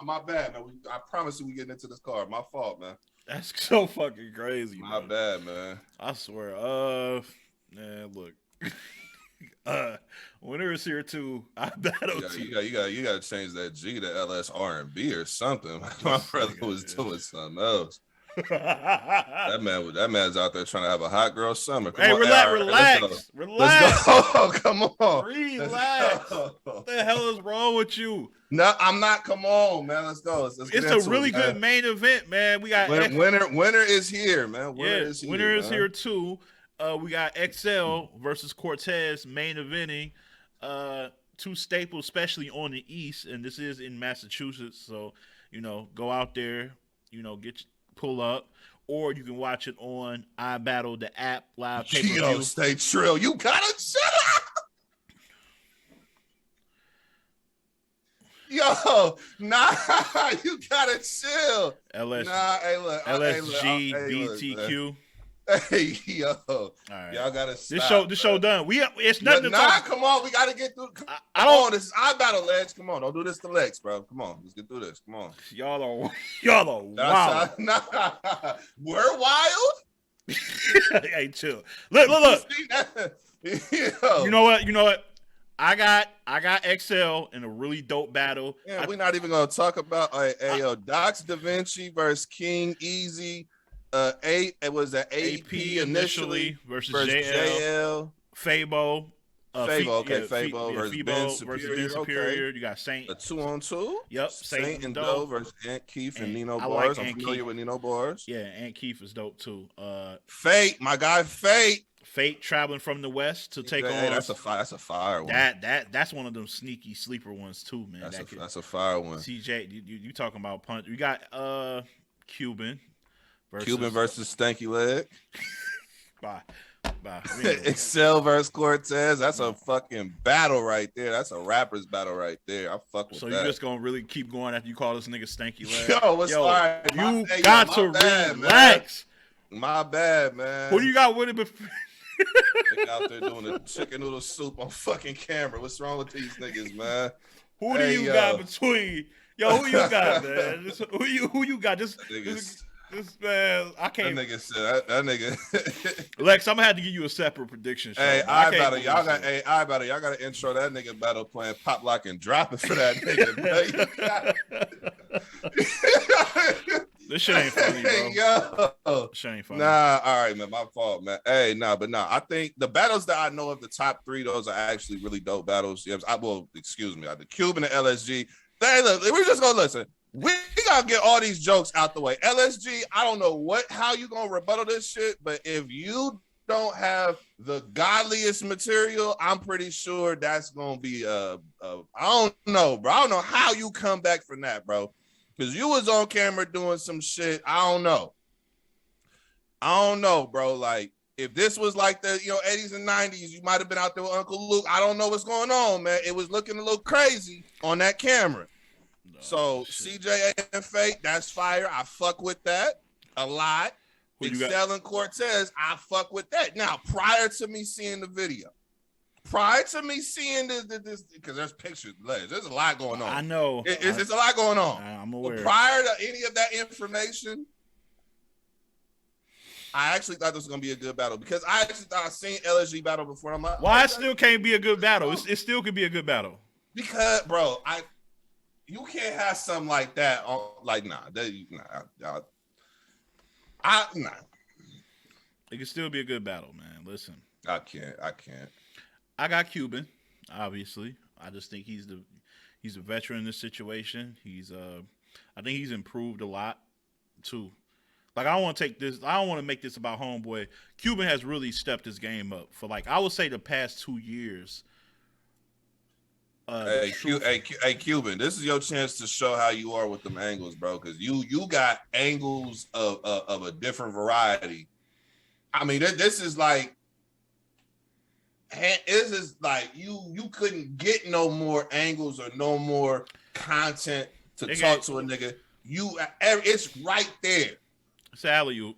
My bad, man. I promise you we getting into this card. My fault, man. That's so fucking crazy. My bad, man. I swear. Man, look. Winter is here too. iBattle. You got to change that G to LS R&B or something. My brother was doing something else. that man's out there trying to have a hot girl summer. Come on, relax. Let's go. Come on. Relax. What the hell is wrong with you? No, I'm not. Come on, man. Let's go. It's a really good main event, man. We got winter is here, man. Winter is here too. We got XL versus Cortez main eventing. Two staples, especially on the East, and this is in Massachusetts. So, go out there, pull up, or you can watch it on iBattle, the app, live pay-per-view. Yo, stay trill. You gotta shut up. Yo, nah, you gotta chill. LSG, BTQ. Hey, yo, all right. Y'all gotta stop. This show done. It's nothing to talk. Come on, we gotta get through. Come on, this is iBattle, Lex. Come on, don't do this to Lex, bro. Come on, let's get through this. Come on. Y'all are wild. Nah, we're wild. Hey, chill. Look. Yo. You know what? I got XL in a really dope battle. Yeah, we're not even gonna talk about yo, Docs Da Vinci versus King Easy. It was an AP initially versus versus JL. Fabo. Fabo versus Ben versus Superior. Ben Superior. Okay. You got Saint. A 2-on-2. Yep, Saint and Doe versus Ant Keith and Nino I Bars. like I'm familiar with Nino Bars. Yeah, Ant Keith is dope too. Fate, my guy Fate. Fate traveling from the west to take on. That's a fire one. That's one of them sneaky sleeper ones too, man. That's a fire one. CJ, you talking about punch? We got Cuban versus Stanky Leg. Bye. Excel versus Cortez. That's a fucking battle right there. That's a rapper's battle right there. I fuck with that. So you just gonna really keep going after you call this nigga Stanky Leg? Yo, you got to relax. My bad, man. Who do you got with it before? Out there doing a chicken noodle soup on fucking camera. What's wrong with these niggas, man? Who do you got between? Yo, who you got, man? Who you got? This man, I can't. That nigga said that nigga. Lex, I'm gonna have to give you a separate prediction. Hey, iBattletv, y'all got to intro that nigga battle playing pop lock and drop it for that nigga. This shit ain't funny, bro. Yo. This shit ain't funny. Nah, all right, man. My fault, man. Hey, I think the battles that I know of, the top three, those are actually really dope battles. Yeah, excuse me. The Cuban and LSG. We're just gonna listen. We gotta get all these jokes out the way. LSG, I don't know how you gonna rebuttal this shit, but if you don't have the godliest material, I'm pretty sure that's gonna be I don't know, bro. I don't know how you come back from that, bro. Because you was on camera doing some shit. I don't know, bro. Like, if this was like the 80s and 90s, you might have been out there with Uncle Luke. I don't know what's going on, man. It was looking a little crazy on that camera. So CJ and Fate, that's fire. I fuck with that a lot. Excel and Cortez, I fuck with that. Now, prior to me seeing the video, this, because there's pictures, there's a lot going on. I know. It's a lot going on. I'm aware. But prior to any of that information, I actually thought this was gonna be a good battle because I actually thought I seen LSG battle before. I'm like, why it still can't be a good battle? It still could be a good battle. Because, bro, you can't have something like that on, like, nah. It can still be a good battle, man. Listen. I can't. I got Cuban, obviously. I just think he's a veteran in this situation. I think he's improved a lot too. Like, I don't want to make this about homeboy. Cuban has really stepped his game up for, like, I would say the past 2 years. Hey, Cuban, this is your chance to show how you are with them angles, bro. Because you got angles of a different variety. I mean, this is like you couldn't get no more angles or no more content to talk to a nigga. It's right there. It's alley-oop.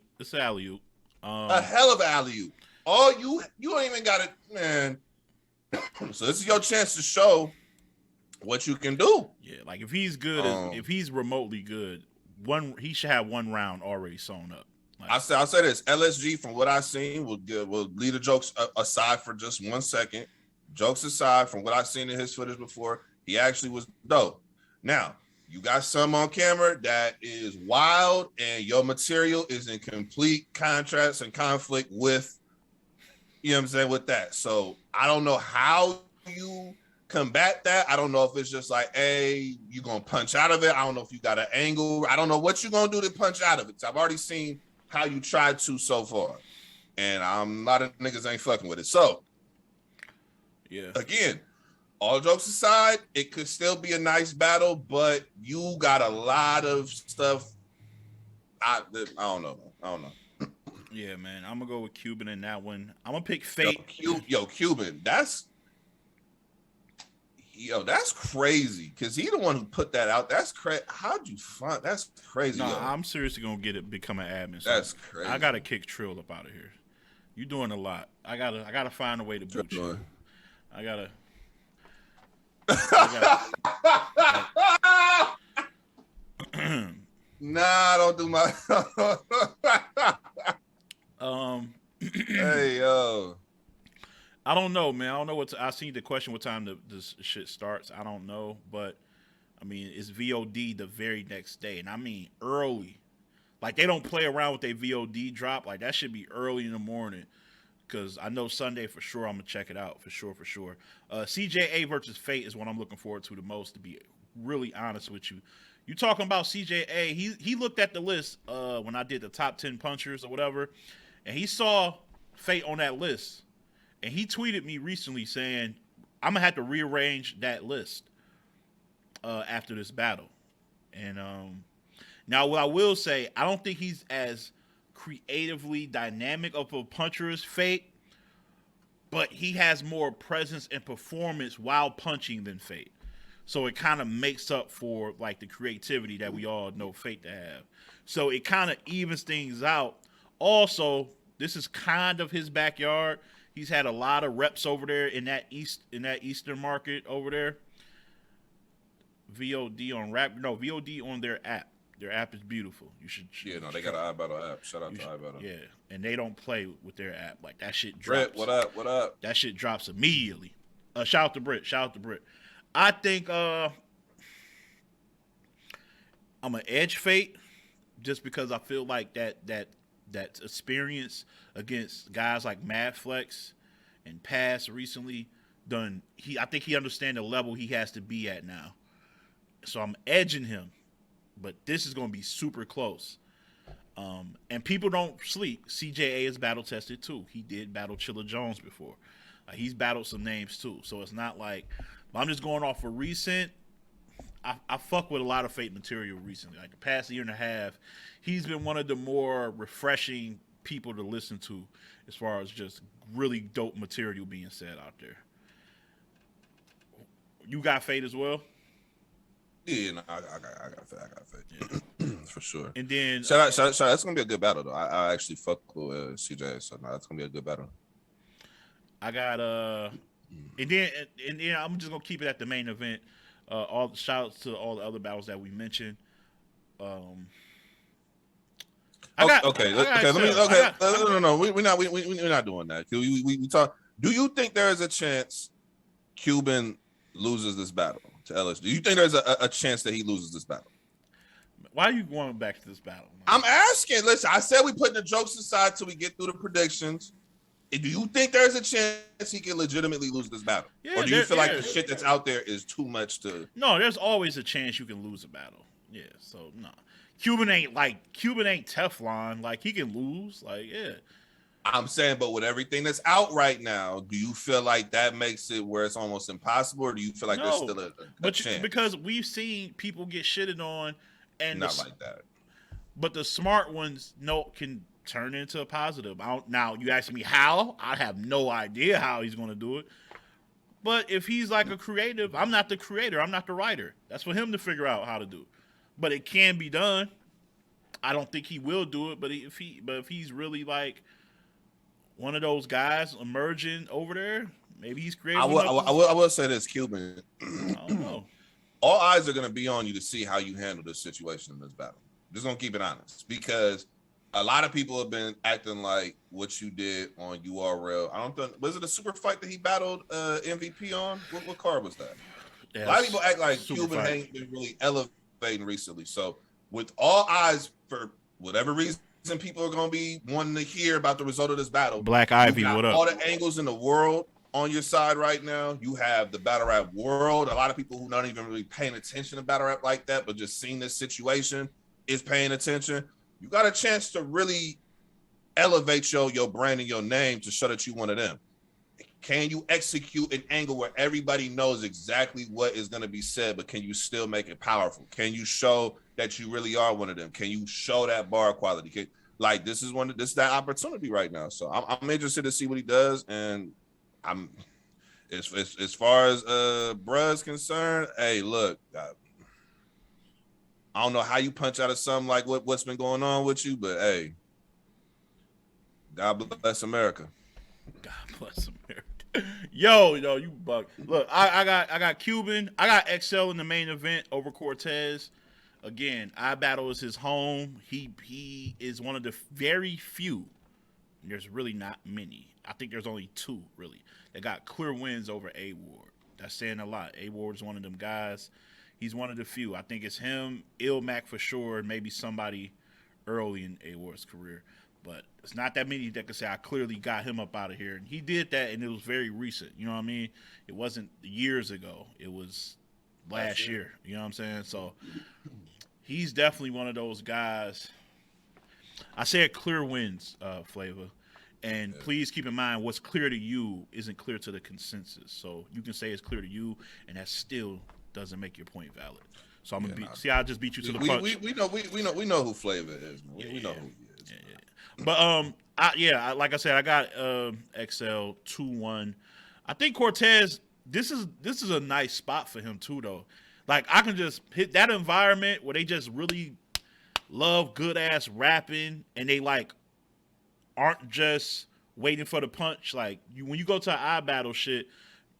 A hell of an alley-oop. You don't even got it, man. So this is your chance to show what you can do. Yeah, like if he's good, if he's remotely good, he should have one round already sewn up. Like, I'll say this: LSG, from what I've seen, will leave the jokes aside for just 1 second. Jokes aside, from what I've seen in his footage before, he actually was dope. Now, you got some on camera that is wild, and your material is in complete contrast and conflict with, with that. So I don't know how you combat that. I don't know if it's just like, hey, you gonna punch out of it. I don't know if you got an angle. I don't know what you're gonna do to punch out of it. So I've already seen how you tried to so far, and a lot of niggas ain't fucking with it. So, yeah, again, all jokes aside, it could still be a nice battle, but you got a lot of stuff. I don't know. Yeah, man, I'm gonna go with Cuban in that one. I'm gonna pick Fate. Cuban, that's crazy because he the one who put that out. That's crazy. How'd you find? That's crazy. No, I'm seriously gonna become an admin. So that's crazy. I gotta kick Trill up out of here. You doing a lot. I gotta find a way to boot you. I gotta. Nah, don't do my. Um, Hey, yo. I don't know, man. I don't know I seen the question what time this shit starts. I don't know, but I mean, it's VOD the very next day, and I mean early. Like they don't play around with their VOD drop. Like that should be early in the morning. Cause I know Sunday for sure I'm gonna check it out for sure. CJA versus Fate is what I'm looking forward to the most. To be really honest with you, you talking about CJA? He looked at the list when I did the top 10 punchers or whatever, and he saw Fate on that list, and he tweeted me recently saying I'm gonna have to rearrange that list after this battle. And now what I will say, I don't think he's as creatively dynamic of a puncher as Fate, but he has more presence and performance while punching than Fate. So it kind of makes up for like the creativity that we all know Fate to have. So it kind of evens things out. Also, this is kind of his backyard. He's had a lot of reps over there in that eastern market over there. VOD on VOD on their app. Their app is beautiful. You should. Yeah, no, they got an iBattle app. Shout out to iBattle. Yeah, and they don't play with their app. Like that shit drops. Britt, what up? What up? That shit drops immediately. Shout out to Britt. I think I'm an edge Fate just because I feel like that experience against guys like Mad Flex and Pass recently done. I think he understands the level he has to be at now. So I'm edging him. But this is going to be super close. And people don't sleep. CJA is battle tested too. He did battle Chilla Jones before. He's battled some names too. So it's not like I'm just going off of recent. I fuck with a lot of Fate material recently. Like the past year and a half, he's been one of the more refreshing people to listen to as far as just really dope material being said out there. You got Fate as well? Yeah, no, I got Fate. Yeah. For sure. And then shout out. That's gonna be a good battle though. I actually fuck with CJ, so no, that's gonna be a good battle. I got and then I'm just gonna keep it at the main event. All the shout outs to all the other battles that we mentioned. No. We're not doing that. We talk. Do you think there is a chance Cuban loses this battle to LSU? Do you think there's a chance that he loses this battle? Why are you going back to this battle, man? I'm asking. Listen, I said we putting the jokes aside till we get through the predictions. Do you think there's a chance he can legitimately lose this battle? Yeah, or do you feel like the shit that's out there is too much to... No, there's always a chance you can lose a battle. Yeah, so no. Cuban ain't Teflon. Like, he can lose. Like, yeah. I'm saying, but with everything that's out right now, do you feel like that makes it where it's almost impossible, or do you feel like there's still a chance? Because we've seen people get shitted on, and not like that. But the smart ones can turn into a positive. Now, you asking me how? I have no idea how he's going to do it. But if he's like a creative, I'm not the creator. I'm not the writer. That's for him to figure out how to do it. But it can be done. I don't think he will do it, but if he's really like one of those guys emerging over there, maybe he's creative. I will say this, Cuban. I don't know. All eyes are going to be on you to see how you handle this situation in this battle. Just going to keep it honest, because a lot of people have been acting like what you did on URL. I don't think, was it a super fight that he battled MVP on? What card was that? A lot of people act like Cuban ain't been really elevating recently. So with all eyes, for whatever reason, people are going to be wanting to hear about the result of this battle. Black Ivy, what up? All the angles in the world on your side right now. You have the battle rap world. A lot of people who not even really paying attention to battle rap like that, but just seeing this situation is paying attention. You got a chance to really elevate your brand and your name to show that you one of them. Can you execute an angle where everybody knows exactly what is going to be said, but can you still make it powerful? Can you show that you really are one of them? Can you show that bar quality? This is that opportunity right now. So I'm interested to see what he does, and I'm as far as bruh's concerned. Hey, look, I don't know how you punch out of something like what's been going on with you, but hey, God bless America. God bless America. Yo, you bug. Look, I got Cuban. I got XL in the main event over Cortez. Again, iBattle is his home. He is one of the very few there's really not many. I think there's only 2 really that got clear wins over A Ward. That's saying a lot. A Ward is one of them guys. He's one of the few. I think it's him, Ilmac for sure, and maybe somebody early in A Ward's career. But it's not that many that can say I clearly got him up out of here. And he did that, and it was very recent. You know what I mean? It wasn't years ago. It was last year. You know what I'm saying? So he's definitely one of those guys. I said clear wins, Flavor. And please keep in mind what's clear to you isn't clear to the consensus. So you can say it's clear to you, and that still doesn't make your point valid. So I'm gonna see. I just beat you to the punch. We know who Flavor is, man. We know who he is. But like I said, I got XL 2-1. I think Cortez. This is a nice spot for him too, though. Like I can just hit that environment where they just really love good ass rapping, and they like aren't just waiting for the punch. Like when you go to iBattle shit,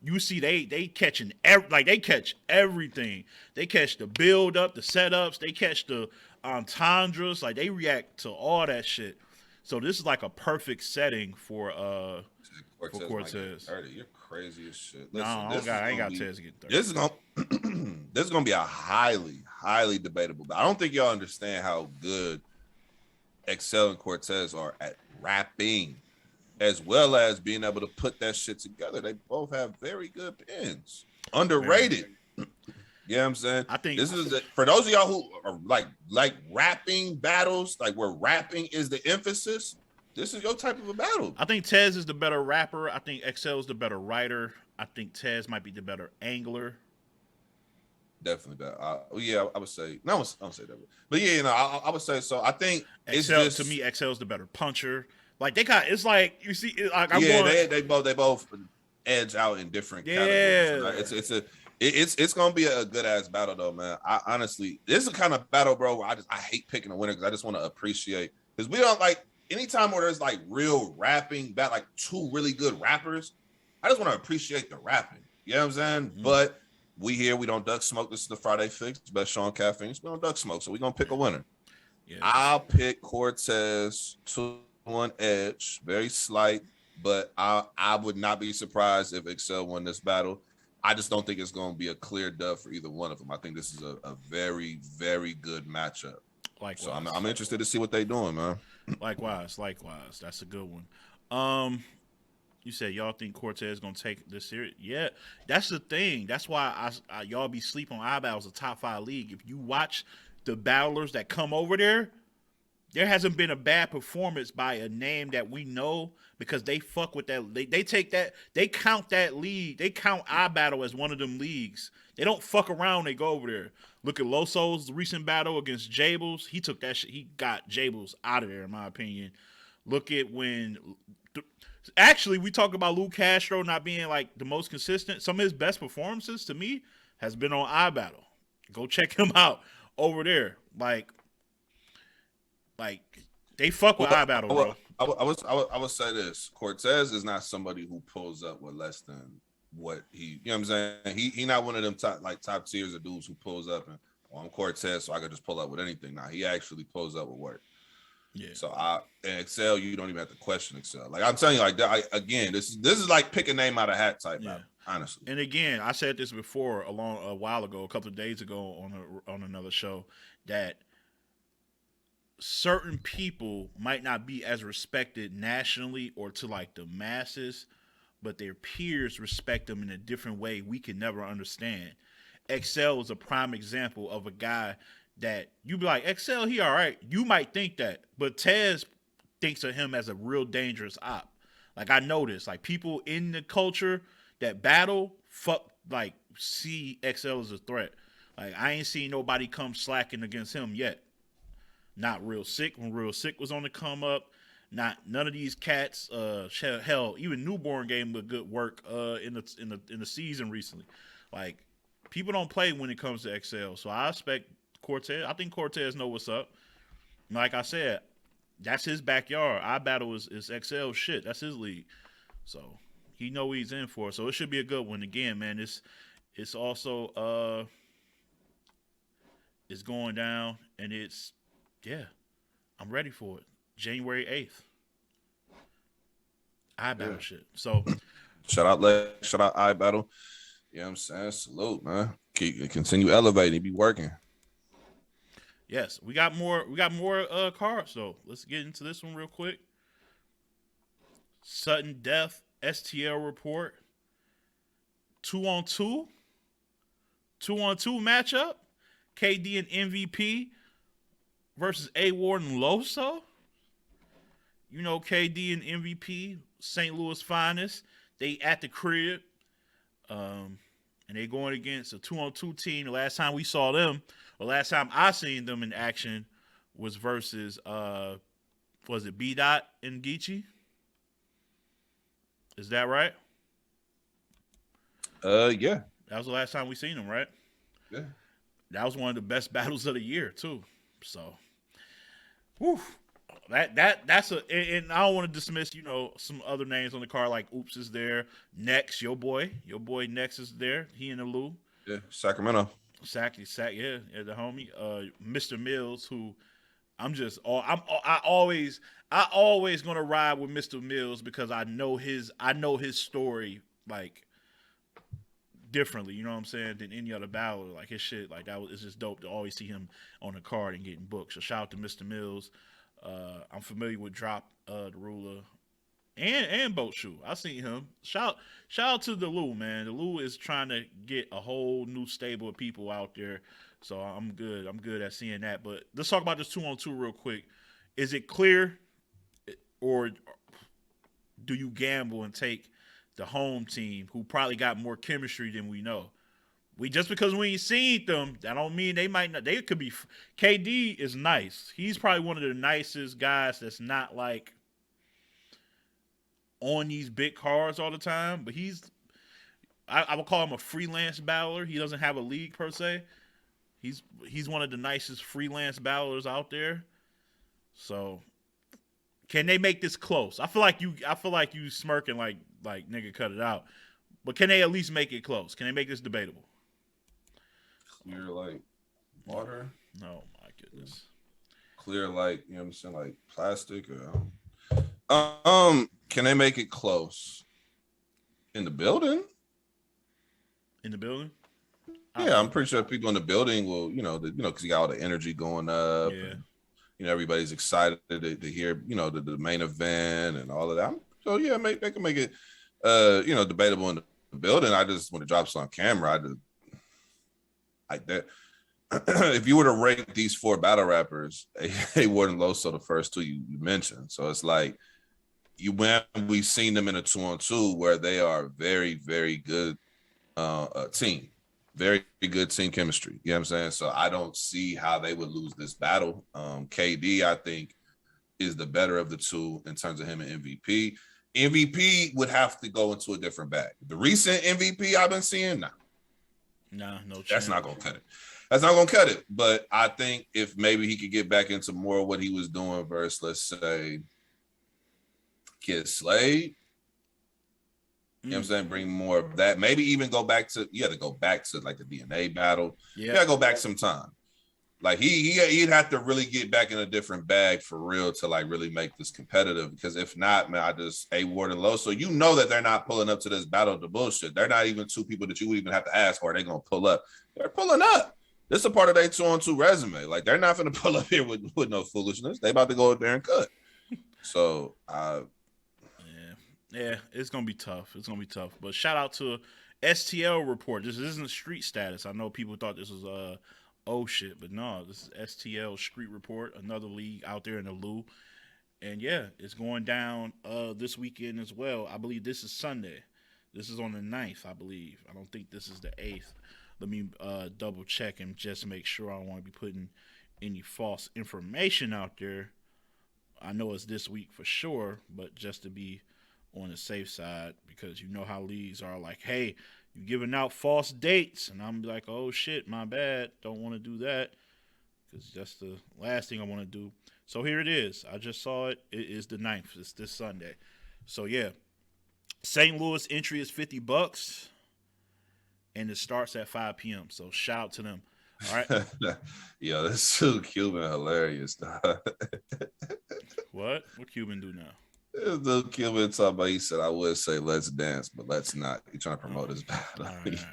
you see they catching they catch everything. They catch the build up, the setups. They catch the entendres. Like they react to all that shit. So this is like a perfect setting for Cortez. You're crazy as shit. Listen, I ain't got Tez getting 30. This is gonna be a highly debatable. But I don't think y'all understand how good Excel and Cortez are at rapping, as well as being able to put that shit together. They both have very good pens. Underrated. You know what I'm saying? I think this is for those of y'all who are like rapping battles, like where rapping is the emphasis. This is your type of a battle. I think Tez is the better rapper. I think XL is the better writer. I think Tez might be the better angler. Definitely better. I would say. No, I would say that. But yeah, I would say so. I think XL to me, XL is the better puncher. Like they got, it's like you see, like they both edge out in different categories. Right? It's gonna be a good ass battle though, man. I honestly, this is the kind of battle, bro, where I hate picking a winner because I just want to appreciate, because we don't like anytime where there's like real rapping like 2 really good rappers. I just want to appreciate the rapping. You know what I'm saying? Mm-hmm. But we don't duck smoke. This is the Friday fix. Best Sean Caffeine. We don't duck smoke, so we're gonna pick a winner. Yeah. I'll pick Cortez 2-1 edge, very slight, but I would not be surprised if Excel won this battle. I just don't think it's going to be a clear dub for either one of them. I think this is a very, very good matchup. Likewise. So I'm interested to see what they're doing, man. Likewise. That's a good one. You said y'all think Cortez is going to take this series. Yeah, that's the thing. That's why I y'all be sleep on iBattle's a top 5 league. If you watch the battlers that come over there hasn't been a bad performance by a name that we know, because they fuck with that. They take that. They count that league. They count iBattle as one of them leagues. They don't fuck around. They go over there. Look at Loso's recent battle against Jables. He took that shit. He got Jables out of there, in my opinion. Look at when. Actually, we talk about Lou Castro not being like the most consistent. Some of his best performances to me has been on iBattle. Go check him out over there. Like they fuck with iBattle, bro. I would say this: Cortez is not somebody who pulls up with less than what he. You know what I'm saying? He not one of them top tiers of dudes who pulls up and I'm Cortez, so I could just pull up with anything. Now he actually pulls up with work. Yeah. So and Excel, you don't even have to question Excel. Like I'm telling you, like again, this is like pick a name out of hat type. Yeah. Honestly. And again, I said this before a while ago, a couple of days ago on another show, that certain people might not be as respected nationally or to like the masses, but their peers respect them in a different way we can never understand. Excel is a prime example of a guy that you be like, Excel, he all right. You might think that, but Tez thinks of him as a real dangerous op. Like I noticed, like people in the culture that battle see Excel as a threat. Like I ain't seen nobody come slacking against him yet. Not Real Sick when Real Sick was on the come up. None of these cats. Hell, even Newborn gave him a good work in the season recently. Like people don't play when it comes to Excel, so I expect Cortez. I think Cortez know what's up. Like I said, that's his backyard. iBattle is Excel shit. That's his league, so he know what he's in for. So it should be a good one. Again, man, it's also it's going down, and I'm ready for it. January 8th. iBattle shit. So shout out Lex, shout out iBattle. You know what I'm saying? Salute, man. Continue elevating, be working. yes, we got more cards though. Let's get into this one real quick. Sudden death STL report. 2-on-2. 2-on-2 matchup. KD and MVP versus A Ward and Loso. You know, KD and MVP, St. Louis finest. They at the crib. And they going against a 2-on-2 team. The last time we saw them, the last time I seen them in action was versus was it B Dot and Geechi? Is that right? Yeah. That was the last time we seen them, right? Yeah. That was one of the best battles of the year too. So, whew. That's and I don't want to dismiss, you know, some other names on the card like Oops is there, Nex, your boy Nex is there. He and the Lou. Yeah, Sacramento. Yeah, the homie. Mr. Mills, who I always gonna ride with Mr. Mills because I know his story like differently, you know what I'm saying, than any other battler. Like his shit, like that was, it's just dope to always see him on the card and getting booked. So shout out to Mr. Mills. I'm familiar with Drop the Ruler and Boat Shoe. I seen him. Shout out to the Lou, man. The Lou is trying to get a whole new stable of people out there. So I'm good. I'm good at seeing that. But let's talk about this 2-on-2 real quick. Is it clear, or do you gamble and take the home team, who probably got more chemistry than we know? Just because we ain't seen them, that don't mean they might not. They could be. KD is nice. He's probably one of the nicest guys that's not like on these big cards all the time. But I would call him a freelance battler. He doesn't have a league per se. He's one of the nicest freelance battlers out there. So can they make this close? I feel like you smirking like nigga, cut it out. But can they at least make it close? Can they make this debatable? Clear like water. Oh my goodness. Clear like, you know what I'm saying, like plastic or can they make it close? In the building? In the building? Yeah, I'm pretty sure people in the building will, because you got all the energy going up. Yeah. And, everybody's excited to hear, the main event and all of that. So yeah, they can make it debatable in the building. I just want to drop this on camera. I just like that. If you were to rank these 4 battle rappers, A Ward and Loso, the first 2 you mentioned. So it's like we've seen them in a 2-on-2 where they are very, very good team. Very good team chemistry. You know what I'm saying? So I don't see how they would lose this battle. KD, I think, is the better of the 2 in terms of him and MVP. MVP would have to go into a different bag. The recent MVP I've been seeing, no chance. That's not gonna cut it. That's not gonna cut it. But I think if maybe he could get back into more of what he was doing versus, let's say, Kid Slade. You know what I'm saying? Bring more of that. Maybe even go back to like the DNA battle. Yeah. You gotta go back some time. Like he'd have to really get back in a different bag for real to like really make this competitive. Because if not, man, A Ward and Loso, you know that they're not pulling up to this battle to bullshit. They're not even 2 people that you would even have to ask, or are they gonna pull up? They're pulling up. This is a part of their 2-on-2 resume. Like they're not gonna pull up here with no foolishness. They about to go up there and cut. So yeah, it's gonna be tough. But shout out to STL report. This isn't street status. I know people thought this was shit, but no, this is STL Street Report, another league out there in the Lou. And yeah, it's going down this weekend as well. I believe this is Sunday. This is on the 9th, I believe. I don't think this is the 8th. Let me double check and just make sure I don't want to be putting any false information out there. I know it's this week for sure, but just to be on the safe side, because you know how leagues are like, hey, you giving out false dates, and I'm like, oh shit, my bad, don't want to do that, because that's the last thing I want to do. So here it is. I just saw it. It is the 9th. It's this Sunday. So yeah, St. Louis entry is $50, and it starts at 5 p.m. So shout out to them. All right. Yo, that's so Cuban hilarious. What Cuban do now? This dude Kilman talking about, he said, I would say let's dance, but let's not. He trying to promote his battle. All right.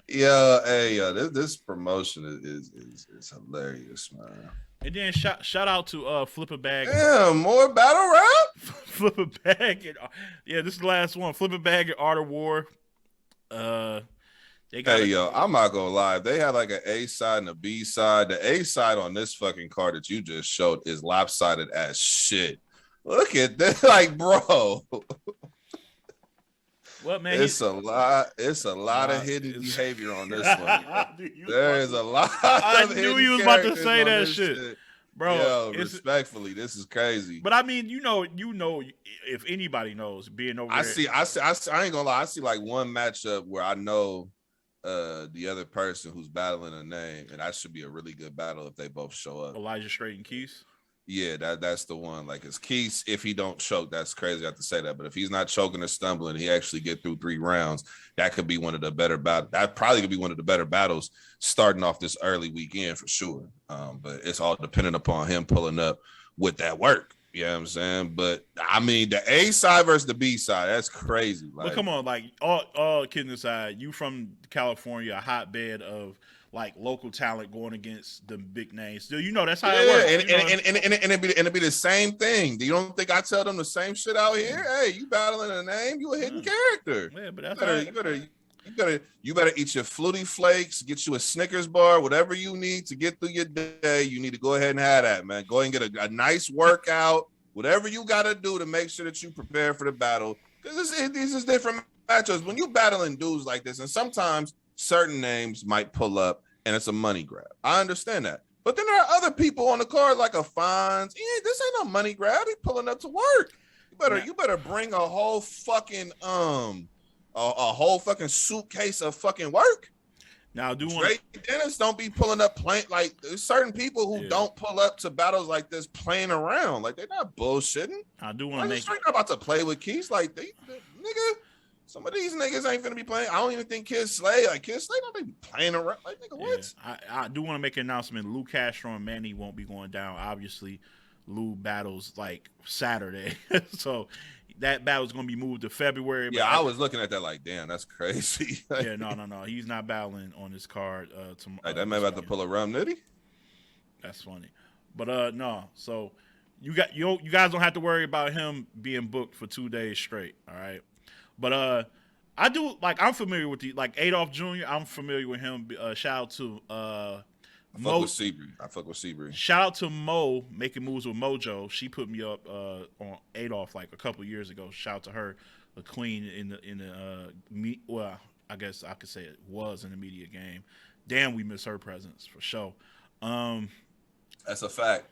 Yeah, hey, this promotion is hilarious, man. And then shout out to Flip a Bag. Damn, more battle rap? Flip a Bag. Yeah, this is the last one. Flip a Bag at Art of War. Hey, yo, I'm not gonna lie. They had like an A side and a B side. The A side on this fucking card that you just showed is lopsided as shit. Look at that, like, bro. What, man? It's a lot. It's a lot of hidden behavior on this one. There is a lot. I knew you was about to say that shit. Bro, yo, respectfully, this is crazy. But I mean, you know, if anybody knows, being over I there. I ain't gonna lie. I see like one matchup where I know the other person who's battling a name, and that should be a really good battle if they both show up. Elijah Strait and Keith. Yeah, that's the one. Like, it's Keith. If he don't choke, that's crazy. I have to say that, but if he's not choking or stumbling, he actually get through 3 rounds. That could be one of the better battles. That probably could be one of the better battles starting off this early weekend for sure. But it's all dependent upon him pulling up with that work. You know what I'm saying? But I mean, the A side versus the B side, that's crazy. Like, but come on, like all kidding aside, you from California, a hotbed of like local talent going against the big names. So, you know, that's how it works. And it'd be the same thing. You don't think I tell them the same shit out here? Hey, you battling a name, you a hidden character. Yeah, but that's you better eat your Flutie Flakes, get you a Snickers bar, whatever you need to get through your day. You need to go ahead and have that, man. Go ahead and get a nice workout, whatever you got to do to make sure that you prepare for the battle. Because these is different matchups. When you battling dudes like this, and sometimes certain names might pull up and it's a money grab. I understand that. But then there are other people on the card like a Fonz. Yeah, this ain't no money grab. He's pulling up to work. You better bring a whole fucking a whole fucking suitcase of fucking work. Now, Dennis don't be pulling up playing. Like, there's certain people who don't pull up to battles like this playing around. Like, they're not bullshitting. I do want to make. They're not about to play with Keys. Like, nigga, some of these niggas ain't gonna be playing. I don't even think Kid Slay don't be playing around. Like, nigga, what? I do want to make an announcement. Lou Castro and Manny won't be going down. Obviously, Lou battles like Saturday, so that battle's gonna be moved to February. Yeah, I was looking at that like, damn, that's crazy. Yeah, no, he's not battling on this card tomorrow. Like, that man about to pull a Rum Nitty. That's funny, but no. So you guys don't have to worry about him being booked for 2 days straight. All right, but I do, like, I'm familiar with like Adolph Jr. I'm familiar with him. Shout out to I fuck with Seabury. Shout out to Mo making moves with Mojo. She put me up on Adolph like a couple years ago. Shout out to her, a queen in the well, I guess I could say it was in the media game. Damn, we miss her presence for sure. That's a fact.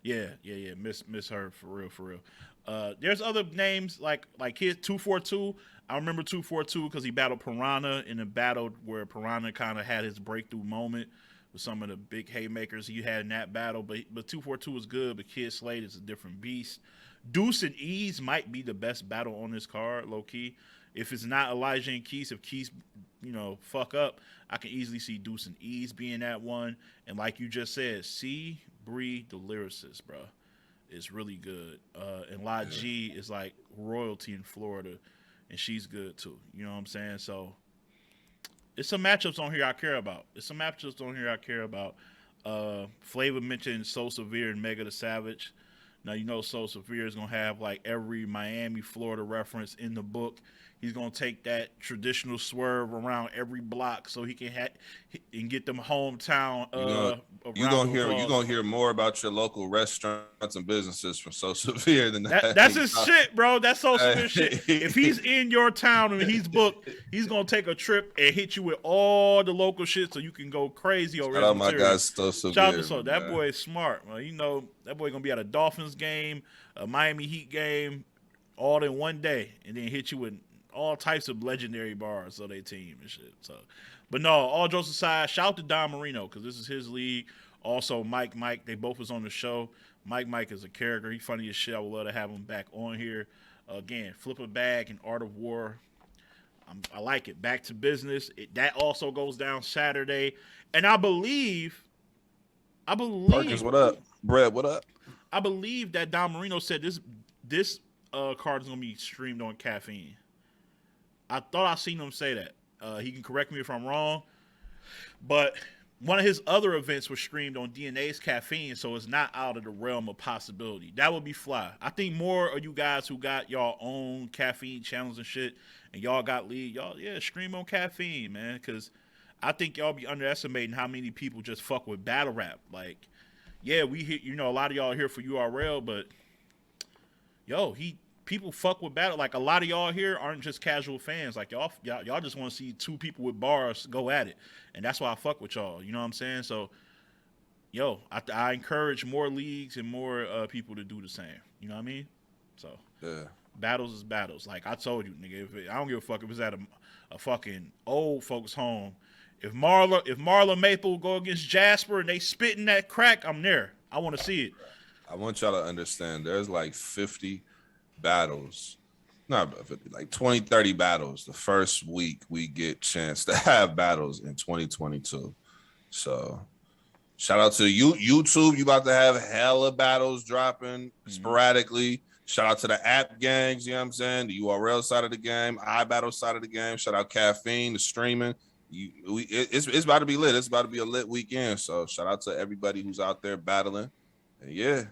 Yeah. Miss her for real. There's other names like his 242. I remember 242 because he battled Piranha in a battle where Piranha kind of had his breakthrough moment with some of the big haymakers he had in that battle. But 242 was good, but Kid Slade is a different beast. Deuce and Ease might be the best battle on this card, low key. If it's not Elijah and Keith, if Keith, fuck up, I can easily see Deuce and Ease being that one. And like you just said, C. Bree, the lyricist, bro, is really good. And La G is like royalty in Florida, and she's good too. You know what I'm saying? So it's some matchups on here I care about. Flavor mentioned So Severe and Mega the Savage. Now, you know So Severe is going to have like every Miami, Florida reference in the book. He's going to take that traditional swerve around every block so he can and get them hometown. You're gonna hear more about your local restaurants and businesses from So Severe than that. That's his shit, bro. That's So Severe shit. If he's in your town and he's booked, he's gonna take a trip and hit you with all the local shit so you can go crazy over. Oh my God, So Severe. Shout out to that boy is smart. Well, that boy gonna be at a Dolphins game, a Miami Heat game, all in one day, and then hit you with all types of legendary bars of their team and shit. So, but no, all jokes aside, shout out to Don Marino because this is his league. Also, Mike, they both was on the show. Mike is a character. He's funny as shit. I would love to have him back on here. Again, Flip a Bag and Art of War. I like it. Back to business. That also goes down Saturday. And I believe. Marcus, what up? Brett, what up? I believe that Don Marino said this card is gonna be streamed on Caffeine. I thought I seen him say that. He can correct me if I'm wrong, but one of his other events was streamed on DNA's Caffeine, so it's not out of the realm of possibility. That would be fly. I think more of you guys who got y'all own Caffeine channels and shit, and y'all got league, y'all stream on Caffeine, man, because I think y'all be underestimating how many people just fuck with battle rap. Like, yeah, we hit, a lot of y'all here for URL, but people fuck with battle. Like, a lot of y'all here aren't just casual fans. Like, y'all just want to see two people with bars go at it, and that's why I fuck with y'all. You know what I'm saying? So, I encourage more leagues and more people to do the same. You know what I mean? So, Yeah. battles is battles. Like I told you, nigga. I don't give a fuck if it's at a fucking old folks' home. If Marla Maple go against Jasper and they spitting that crack, I'm there. I want to see it. I want y'all to understand there's like 50 battles, not 50, like 20, 30 battles the first week we get chance to have battles in 2022. So shout out to YouTube. You about to have hella battles dropping sporadically. Shout out to the app gangs, you know what I'm saying? The URL side of the game, iBattle side of the game. Shout out Caffeine, the streaming. It's about to be lit. It's about to be a lit weekend. So shout out to everybody who's out there battling. And yeah.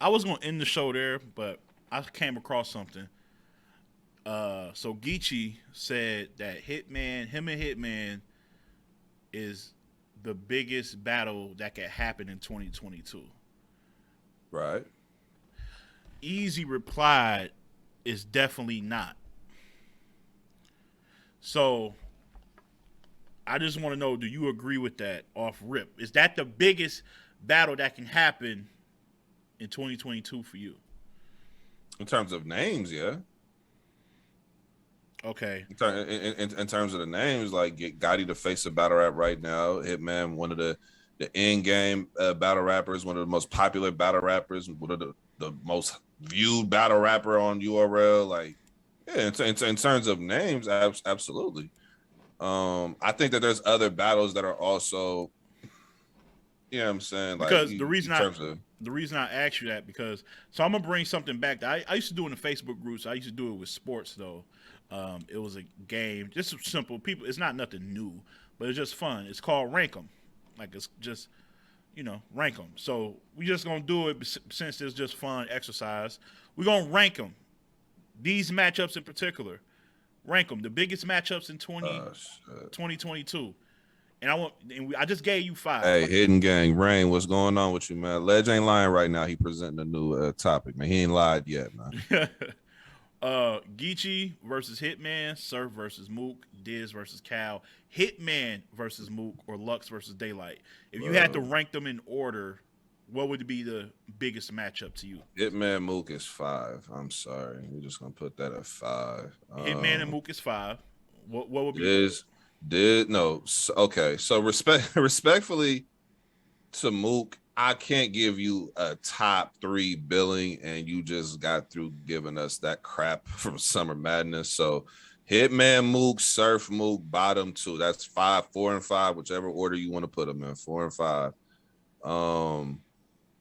I was gonna end the show there, but I came across something. So Geechi said that him and Hitman is the biggest battle that could happen in 2022. Right. Easy replied, is definitely not. So I just want to know, do you agree with that off rip? Is that the biggest battle that can happen in 2022 for you? In terms of names, yeah. Okay. In terms of the names, like get Gotti to face a battle rap right now. Hitman, one of the in-game battle rappers, one of the most popular battle rappers, one of the most viewed battle rapper on URL. Like, yeah, in terms of names, absolutely. I think that there's other battles that are also, you know what I'm saying? Because like, the reason I asked you that, because so I'm gonna bring something back that I used to do in the Facebook groups. I used to do it with sports though. It was a game, just simple. People, it's not nothing new, but it's just fun. It's called Rank 'em. Like, it's just, rank 'em. So we just gonna do it since it's just fun exercise. We're gonna rank them. These matchups in particular, rank them. The biggest matchups in 2022. And I just gave you 5. Hey, Hidden Gang, Rain, what's going on with you, man? Ledge ain't lying right now. He presenting a new topic, man. He ain't lied yet, man. Geechi versus Hitman, Surf versus Mook, Diz versus Cal, Hitman versus Mook, or Lux versus Daylight. If you had to rank them in order, what would be the biggest matchup to you? Hitman Mook is 5. I'm sorry. We're just gonna put that at 5. Hitman and Mook is 5. What would be? Okay. So respectfully to Mook, I can't give you a top 3 billing, and you just got through giving us that crap from Summer Madness. So Hitman Mook, Surf Mook, bottom 2. That's 5, 4, and 5, whichever order you want to put them in. 4 and 5.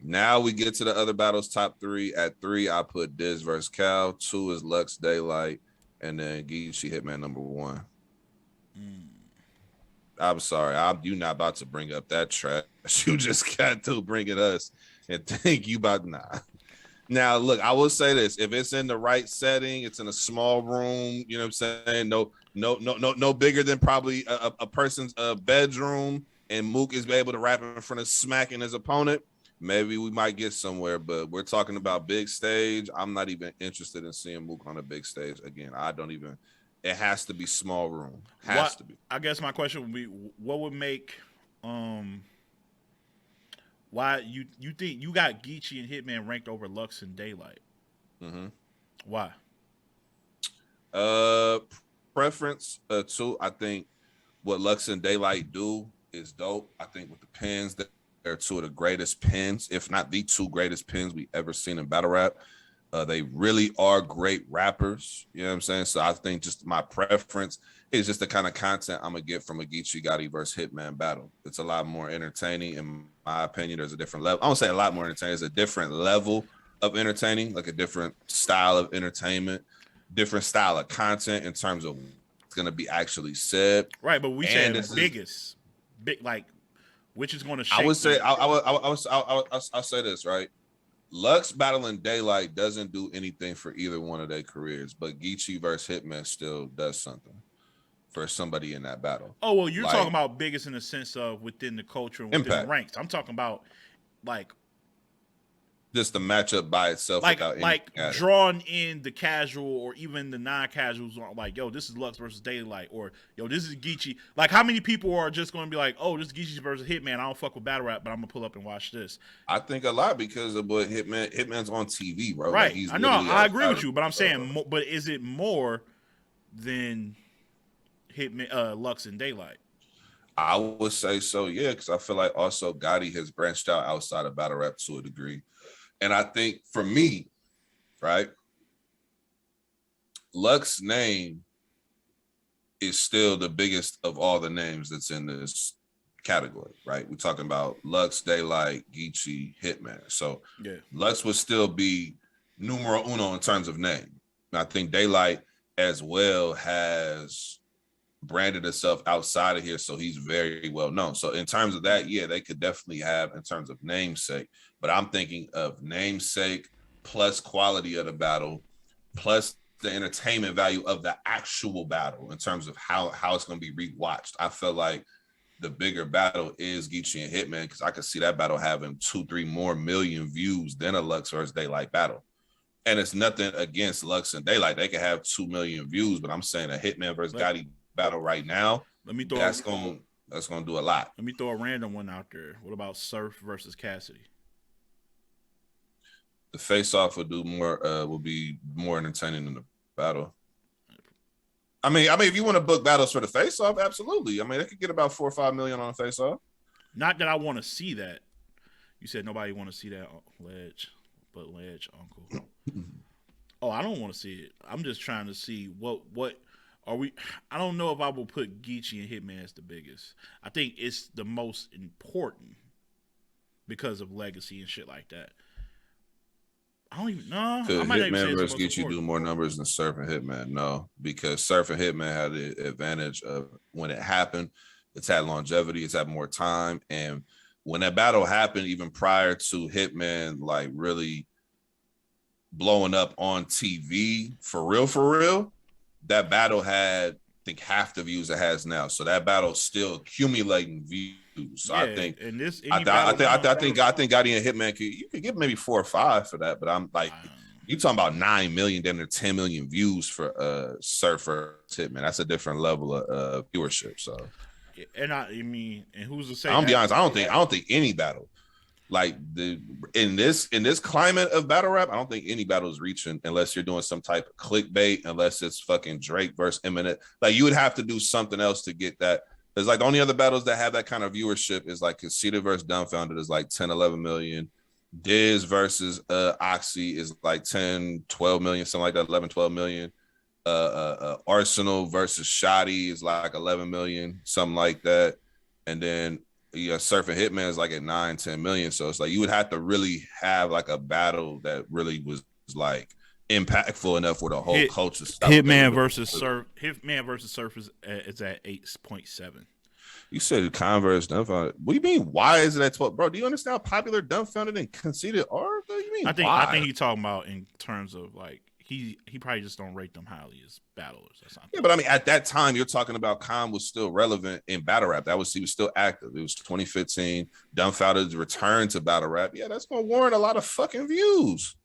Now we get to the other battles, top 3. At 3, I put Diz versus Cal. 2 is Lux Daylight, and then Geechi Hitman number 1. I'm sorry, you're not about to bring up that trash. You just got to bring it us and think you about Now, look, I will say this: if it's in the right setting, it's in a small room. You know what I'm saying? No bigger than probably a person's bedroom, and Mook is able to rap in front of smacking his opponent. Maybe we might get somewhere, but we're talking about big stage. I'm not even interested in seeing Mook on a big stage again. I don't even. It has to be small room. Has to be. I guess my question would be, what would make why you think you got Geechi and Hitman ranked over Lux and Daylight? Mm-hmm. Why? Preference too. I think what Lux and Daylight do is dope. I think with the pins, they're 2 of the greatest pins, if not the 2 greatest pins we ever seen in battle rap. They really are great rappers. You know what I'm saying? So I think just my preference, is just the kind of content I'm gonna get from a Geechi Gotti versus Hitman battle. It's a lot more entertaining, in my opinion. There's a different level. I don't say a lot more entertaining. There's a different level of entertaining, like a different style of entertainment, different style of content in terms of what's gonna be actually said. Right, but we said biggest, big, like, which is going to shape. I would say I'll say this, right? Lux battling Daylight doesn't do anything for either one of their careers, but Geechi versus Hitman still does something for somebody in that battle. Oh, well, you're talking about biggest in the sense of within the culture and within the ranks. I'm talking about like just the matchup by itself, like drawing in the casual or even the non-casuals, like, yo, this is Lux versus Daylight, or yo, this is Geechi. Like, how many people are just going to be like, oh, this is Geechi versus Hitman, I don't fuck with battle rap, but I'm gonna pull up and watch this? I think a lot because of what Hitman's on TV, bro. Right. Like, I know, I agree with you, but I'm saying, but is it more than Hitman, Lux and Daylight? I would say so, yeah, because I feel like also Gotti has branched out outside of battle rap to a degree. And I think for me, right, Lux's name is still the biggest of all the names that's in this category, right? We're talking about Lux, Daylight, Geechi, Hitman. So yeah, Lux would still be numero uno in terms of name. And I think Daylight as well has branded itself outside of here, so he's very well known. So in terms of that, yeah, they could definitely have in terms of namesake, but I'm thinking of namesake plus quality of the battle plus the entertainment value of the actual battle in terms of how it's going to be rewatched. I feel like the bigger battle is Geechi and Hitman because I could see that battle having 2-3 more million views than a Lux versus Daylight battle. And it's nothing against Lux and Daylight. They could have 2 million views, but I'm saying a Hitman versus Gotti battle right now, that's gonna do a lot. Let me throw a random one out there. What about Surf versus Cassidy? The face-off would be more entertaining than the battle. I mean, if you want to book battles for the face-off, absolutely. I mean, they could get about 4 or 5 million on a face-off. Not that I want to see that. You said nobody want to see that, Ledge, Uncle. Oh, I don't want to see it. I'm just trying to see what are we. I don't know if I will put Geechi and Hitman as the biggest. I think it's the most important because of legacy and shit like that. I don't even know. Could Hitman versus Geechi do more numbers than Surf and Hitman? No, because Surf and Hitman had the advantage of when it happened, it's had longevity, it's had more time. And when that battle happened, even prior to Hitman like really blowing up on TV for real, that battle had, I think, half the views it has now. So that battle's still accumulating views. So yeah, I think Gotti and Hitman you could get maybe 4 or 5 for that. But I'm like, you talking about 9 million, then there 10 million views for Surfer Hitman. That's a different level of viewership. So, and and who's to say? I'm gonna be honest. I don't think any battle. Like in this climate of battle rap, I don't think any battle is reaching unless you're doing some type of clickbait, unless it's fucking Drake versus Eminem. Like you would have to do something else to get that. There's like the only other battles that have that kind of viewership is like Cassidy versus Dumbfounded is like 10, 11 million. Diz versus Oxy is like 10, 12 million, something like that, 11, 12 million. Arsenal versus Shoddy is like 11 million, something like that. And then Surf and Hitman is like at 9, 10 million. So it's like you would have to really have like a battle that really was like impactful enough for the whole culture. Hitman versus Surf is at 8.7. You said Converse Dumbfounded. What do you mean? Why is it at 12? Bro, do you understand how popular Dumbfounded and Conceited are? What do you mean? I think he's talking about in terms of like he probably just don't rate them highly as battlers or something. Yeah, but I mean, at that time, you're talking about Khan was still relevant in battle rap. He was still active. It was 2015. Dumbfounded's return to battle rap. Yeah, that's gonna warrant a lot of fucking views.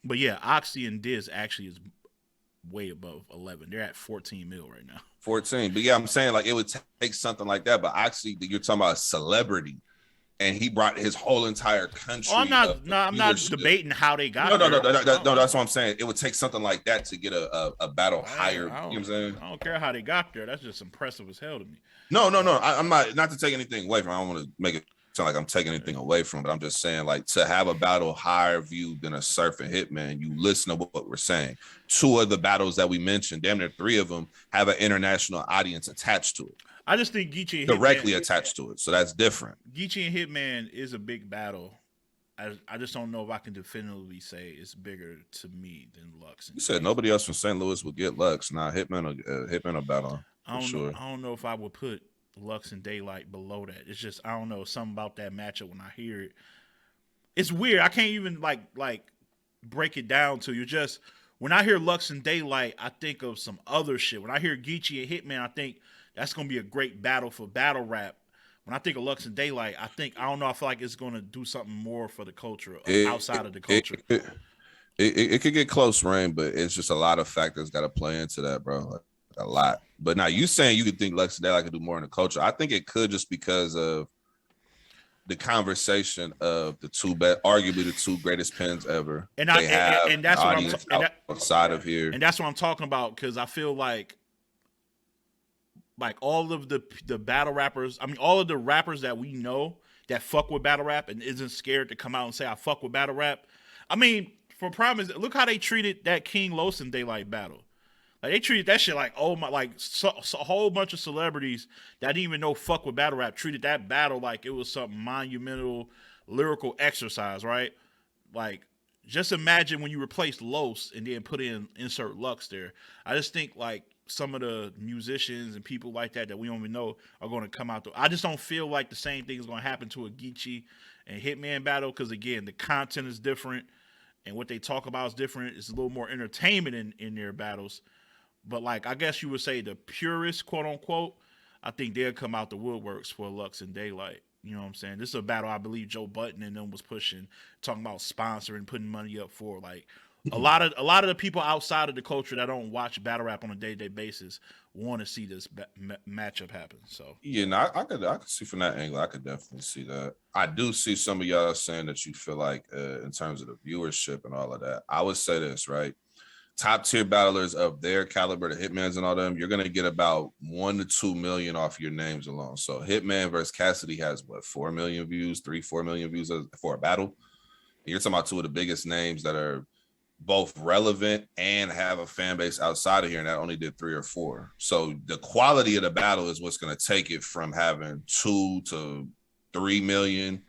But yeah, Oxy and Diz actually is way above 11. They're at 14 mil right now. 14. But yeah, I'm saying like it would take something like that. But Oxy, you're talking about a celebrity. And he brought his whole entire country. Oh, I'm not debating how they got No, that's what I'm saying. It would take something like that to get a battle higher. You know what I'm saying? I don't care how they got there. That's just impressive as hell to me. No. I'm not to take anything away from it. I don't want to make it not like I'm taking anything away from it. I'm just saying, like, to have a battle higher viewed than a Surf and Hitman, you listen to what we're saying. 2 of the battles that we mentioned, damn near 3 of them, have an international audience attached to it. I just think Geechi and directly Hitman, attached to it, so that's different. Geechi and Hitman is a big battle. I just don't know if I can definitively say it's bigger to me than Lux. You said nobody else from St. Louis would get Lux. Nah, Hitman will battle for sure. I don't know if I would put Lux and Daylight below that. It's just I don't know, something about that matchup when I hear it. It's weird. I can't even like break it down to you. Just when I hear Lux and Daylight, I think of some other shit. When I hear Geechi and Hitman, I think that's gonna be a great battle for battle rap. When I think of Lux and Daylight, I don't know. I feel like it's going to do something more for the culture outside of the culture. It could get close, Rain, but it's just a lot of factors got to play into that, bro. Like, a lot. But now you saying you could think Lux and Daylight could do more in the culture. I think it could just because of the conversation of arguably the 2 greatest pens ever. And that's what I'm outside of here. And that's what I'm talking about because I feel like all of the battle rappers, I mean, all of the rappers that we know that fuck with battle rap and isn't scared to come out and say, I fuck with battle rap. I mean, for prime, look how they treated that King Los and Daylight battle. Like, they treated that shit like, oh my, like, a whole bunch of celebrities that didn't even know fuck with battle rap treated that battle like it was some monumental lyrical exercise, right? Like, just imagine when you replace Los and then insert Lux there. I just think, like, some of the musicians and people like that we don't even know are going to come out. I just don't feel like the same thing is going to happen to a Geechi and Hitman battle because, again, the content is different and what they talk about is different. It's a little more entertainment in their battles. But, like, I guess you would say the purist, quote-unquote, I think they'll come out the woodworks for Lux and Daylight. You know what I'm saying? This is a battle I believe Joe Budden and them was pushing, talking about sponsoring, putting money up for, like, a lot of the people outside of the culture that don't watch battle rap on a day-to-day basis want to see this matchup happen. So yeah, no, I could see from that angle. I could definitely see that. I do see some of y'all saying that you feel like in terms of the viewership and all of that. I would say this, right? Top tier battlers of their caliber, the Hitmans and all them, you're gonna get about 1 to 2 million off your names alone. So Hitman versus Cassidy has what, 4 million views, 4 million views for a battle. And you're talking about 2 of the biggest names that are both relevant and have a fan base outside of here, and that only did 3 or 4. So the quality of the battle is what's going to take it from having 2 to 3 million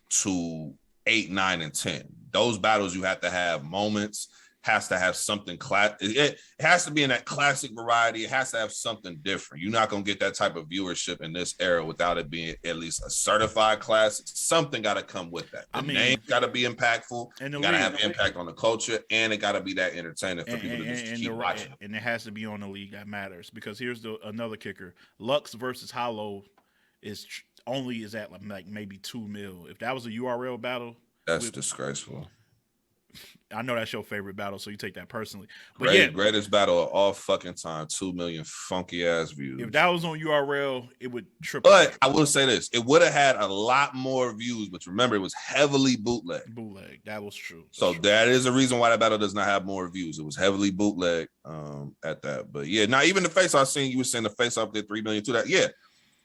to 8, 9, and 10. Those battles, you have to have moments, has to have something it has to be in that classic variety. It has to have something different. You're not going to get that type of viewership in this era without it being at least a certified classic. Something got to come with that. The name got to be impactful. And got to have impact on the culture, and it got to be that entertaining for people to just keep watching. And it has to be on the league that matters, because here's another kicker: Lux versus Hollow is at like maybe 2 mil. If that was a URL battle, that's disgraceful. I know that's your favorite battle, so you take that personally. But greatest battle of all fucking time, 2 million funky ass views. If that was on URL, it would triple. But I will say this: it would have had a lot more views. But remember, it was heavily bootleg. That was true. So that is a reason why that battle does not have more views. It was heavily bootleg at that. But yeah, now even the face I seen, you were saying the face off did 3 million to that. Yeah,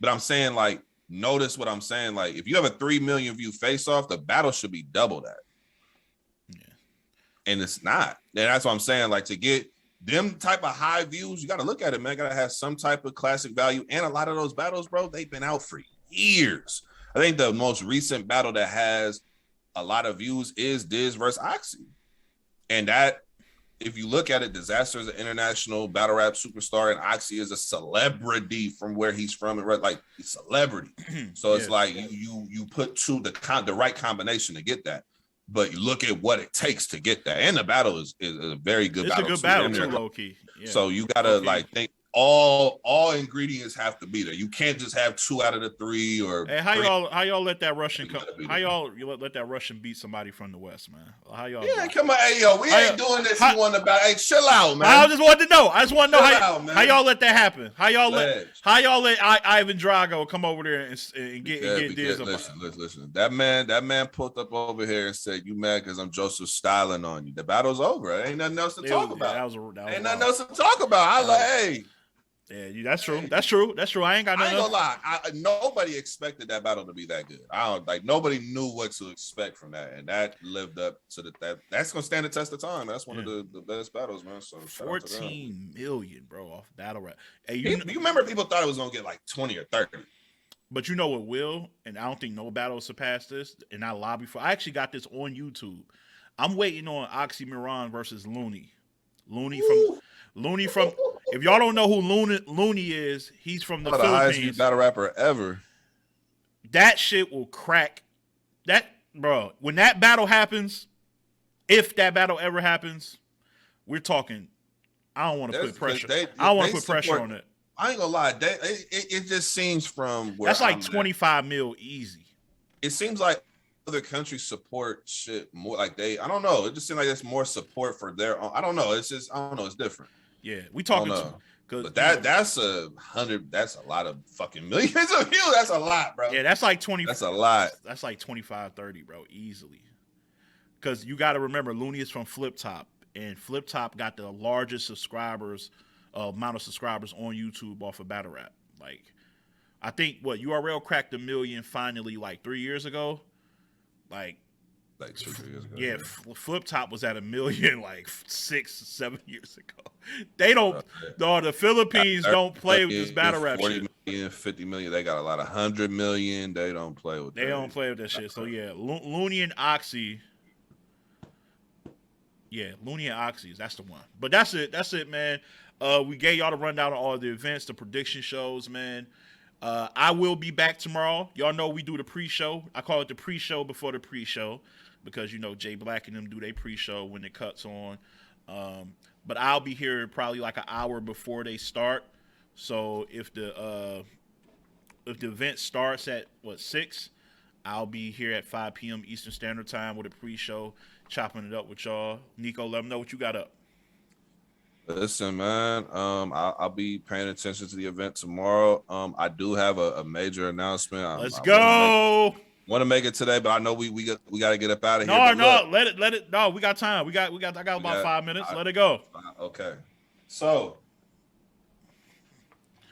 but I'm saying, like, notice what I'm saying. Like, if you have a 3 million view face off, the battle should be double that. And it's not. And that's what I'm saying. Like, to get them type of high views, you got to look at it, man. Got to have some type of classic value. And a lot of those battles, bro, they've been out for years. I think the most recent battle that has a lot of views is Diz versus Oxy. And that, if you look at it, Disaster is an international battle rap superstar, and Oxy is a celebrity from where he's from. And like, he's celebrity. So it's like you put the right combination to get that. But you look at what it takes to get that. And the battle is a very good battle. It's a good battle too, low-key. Yeah. So you got to like think all ingredients have to be there. You can't just have 2 out of the 3 or. Hey, how y'all let that Russian come? How y'all let that Russian beat somebody from the West, man? How y'all? Yeah, come on, hey yo, we ain't doing this. You want about? Hey, chill out, man. I just wanted to know. How y'all let that happen. How y'all let Ivan Drago come over there and get Diz up? Listen. That man pulled up over here and said, "You mad because I'm Joseph Styling on you?" The battle's over. Ain't nothing else to talk about. Ain't nothing else to talk about. I was like, hey. Yeah, that's true. That's true. That's true. I ain't got I nothing. ain't gonna lie. Nobody expected that battle to be that good. I don't like. Nobody knew what to expect from that, and that lived up to that's gonna stand the test of time. That's one of the best battles, man. So shout out to them. 14 million, bro, off battle rap. Hey, You remember people thought it was gonna get like 20 or 30. But you know what will, and I don't think no battle will surpass this, and I lobby for. I actually got this on YouTube. I'm waiting on Oxymoron versus Looney. Looney from. If y'all don't know who Looney is, he's from the The highest Philippines. battle rapper ever. That shit will crack. That bro, when that battle happens, if that battle ever happens, we're talking. I don't want to put pressure. I don't want to put pressure on it. I ain't gonna lie. It just seems from where that's like 25 mil easy. It seems like other countries support shit more. Like I don't know. It just seems like there's more support for their own. I don't know. It's just, I don't know. It's different. Yeah, we talking. But that's 100. That's a lot of fucking millions of views. That's a lot, bro. Yeah, that's like 20. That's a lot. That's like 25, 30, bro, easily. Because you got to remember, Looney is from Flip Top, and Flip Top got the largest amount of subscribers on YouTube off of battle rap. Like, I think URL cracked 1 million finally like 3 years ago. Like 2 years ago. Yeah, Flip Top was at 1 million like 6, 7 years ago. They don't. No, the Philippines don't play with this battle rap 40 shit. million, 50 million. They got a lot of 100 million. They don't play with. They don't play with that shit. So yeah, Looney and Oxy. Yeah, Looney and Oxy. That's the one. But that's it. That's it, man. We gave y'all the rundown of all the events, the prediction shows, man. I will be back tomorrow. Y'all know we do the pre-show. I call it the pre-show before the pre-show because, Jay Black and them do their pre-show when it cuts on. But I'll be here probably like an hour before they start. So if the event starts at 6, I'll be here at 5 p.m. Eastern Standard Time with a pre-show, chopping it up with y'all. Nico, let them know what you got up. Listen, man. I'll be paying attention to the event tomorrow. I do have a major announcement. Let's go. Want to make it today, but I know we got to get up out of here. No, let it. No, we got time. I got about 5 minutes. Let it go. Okay. So,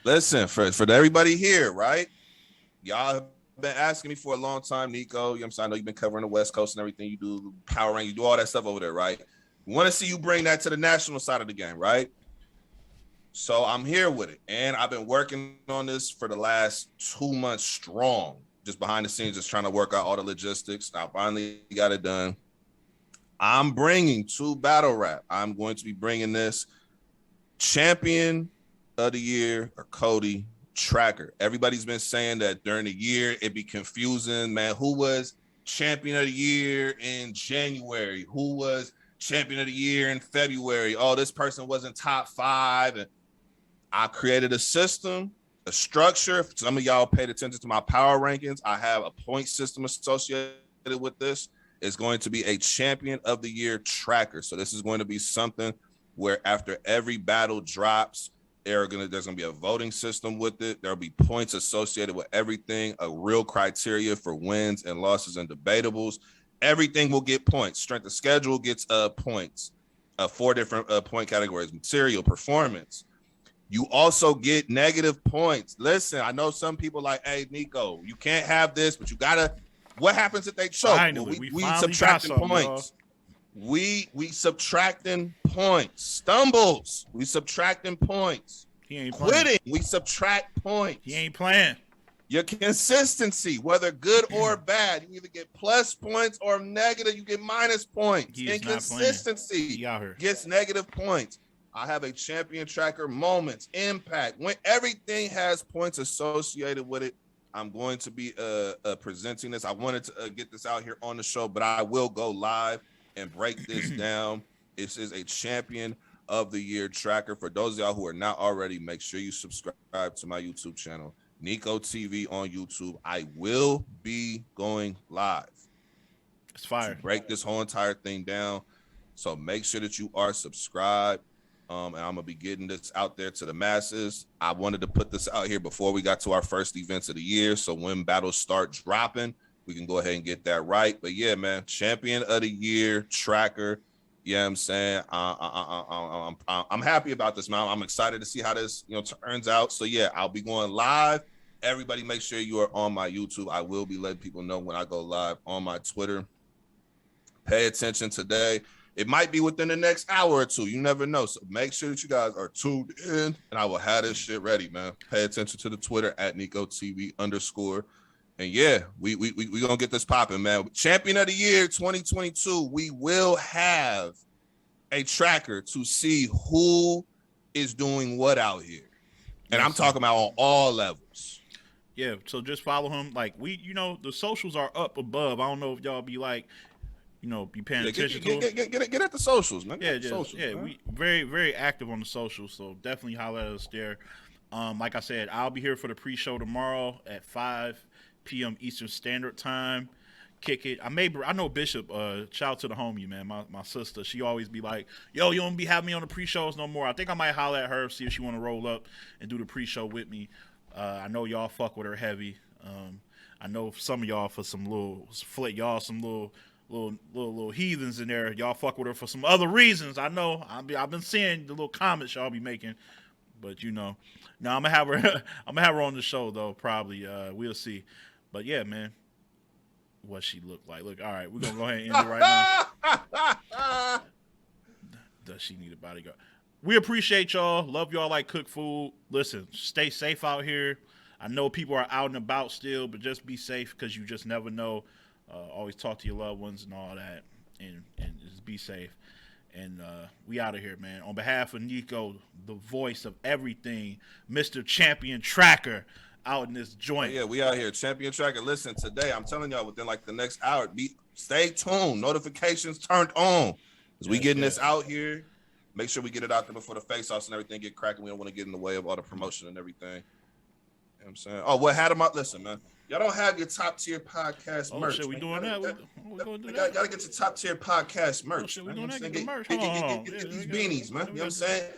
listen for everybody here, right? Y'all have been asking me for a long time, Nico. You know what I'm saying? I know you've been covering the West Coast and everything. You do power rank, you do all that stuff over there, right? We want to see you bring that to the national side of the game, right? So I'm here with it. And I've been working on this for the last 2 months strong, just behind the scenes, just trying to work out all the logistics. I finally got it done. I'm bringing to battle rap. I'm going to be bringing this champion of the year or Cody tracker. Everybody's been saying that during the year, it'd be confusing, man. Who was champion of the year in January? Who was champion of the year in February? Oh, this person wasn't top 5. And I created a system, a structure. Some of y'all paid attention to my power rankings. I have a point system associated with this. It's going to be a champion of the year tracker. So this is going to be something where after every battle drops, there's going to be a voting system with it. There'll be points associated with everything, a real criteria for wins and losses and debatables. Everything will get points. Strength of schedule gets points. 4 different point categories: material, performance. You also get negative points. Listen, I know some people like, hey, Nico, you can't have this, but you gotta. What happens if they choke? Finally, we subtracting points. We subtracting points. Stumbles, we subtracting points. He ain't quitting. Playing. We subtract points. He ain't playing. Your consistency, whether good or bad, you either get plus points or negative. You get minus points. Inconsistency gets negative points. I have a champion tracker, moments, impact. When everything has points associated with it, I'm going to be presenting this. I wanted to get this out here on the show, but I will go live and break this down. This is a champion of the year tracker. For those of y'all who are not already, make sure you subscribe to my YouTube channel, Nico TV on YouTube. I will be going live. It's fire. To break this whole entire thing down. So make sure that you are subscribed. And I'm going to be getting this out there to the masses. I wanted to put this out here before we got to our first events of the year. So when battles start dropping, we can go ahead and get that right. But yeah, man, champion of the year tracker. Yeah, I'm saying I'm happy about this, man. I'm excited to see how this turns out. So yeah, I'll be going live. Everybody, make sure you are on my YouTube. I will be letting people know when I go live on my Twitter. Pay attention today. It might be within the next hour or two. You never know. So make sure that you guys are tuned in, and I will have this shit ready, man. Pay attention to the Twitter at NicoTV_. And yeah, we gonna get this popping, man. Champion of the Year 2022. We will have a tracker to see who is doing what out here, and I'm talking about on all levels. Yeah, so just follow him. Like the socials are up above. I don't know if y'all be like, be paying attention to them. Get at the socials, man. We very, very active on the socials, so definitely holler at us there. Like I said, I'll be here for the pre-show tomorrow at 5 p.m. Eastern Standard Time. Kick it. I know Bishop. Shout out to the homie, man. My sister. She always be like, "Yo, you don't be having me on the pre-shows no more." I think I might holler at her, see if she want to roll up and do the pre-show with me. I know y'all fuck with her heavy. I know some of y'all for some little heathens in there. Y'all fuck with her for some other reasons. I know. I've been seeing the little comments y'all be making, but no, I'm gonna have her. I'm gonna have her on the show though. Probably. We'll see. But yeah, man, what she look like? Look, all right, we're gonna go ahead and end it right now. Does she need a bodyguard? We appreciate y'all. Love y'all like cook food. Listen, stay safe out here. I know people are out and about still, but just be safe because you just never know. Always talk to your loved ones and all that, and just be safe. And we out of here, man. On behalf of Nico, the voice of everything, Mr. Champion Tracker, out in this joint. Yeah, we out here, Champion Tracker. Listen, today I'm telling y'all, within like the next hour, stay tuned. Notifications turned on, because we getting this out here. Make sure we get it out there before the face-offs and everything get cracking. We don't want to get in the way of all the promotion and everything. You know what I'm saying? Oh, what had them up? Listen, man. Y'all don't have your top-tier podcast merch. Shit, we doing that? We gotta get your top-tier podcast merch. Oh, shit, we doing that? Get the merch. Get these beanies, man. You know what I'm saying?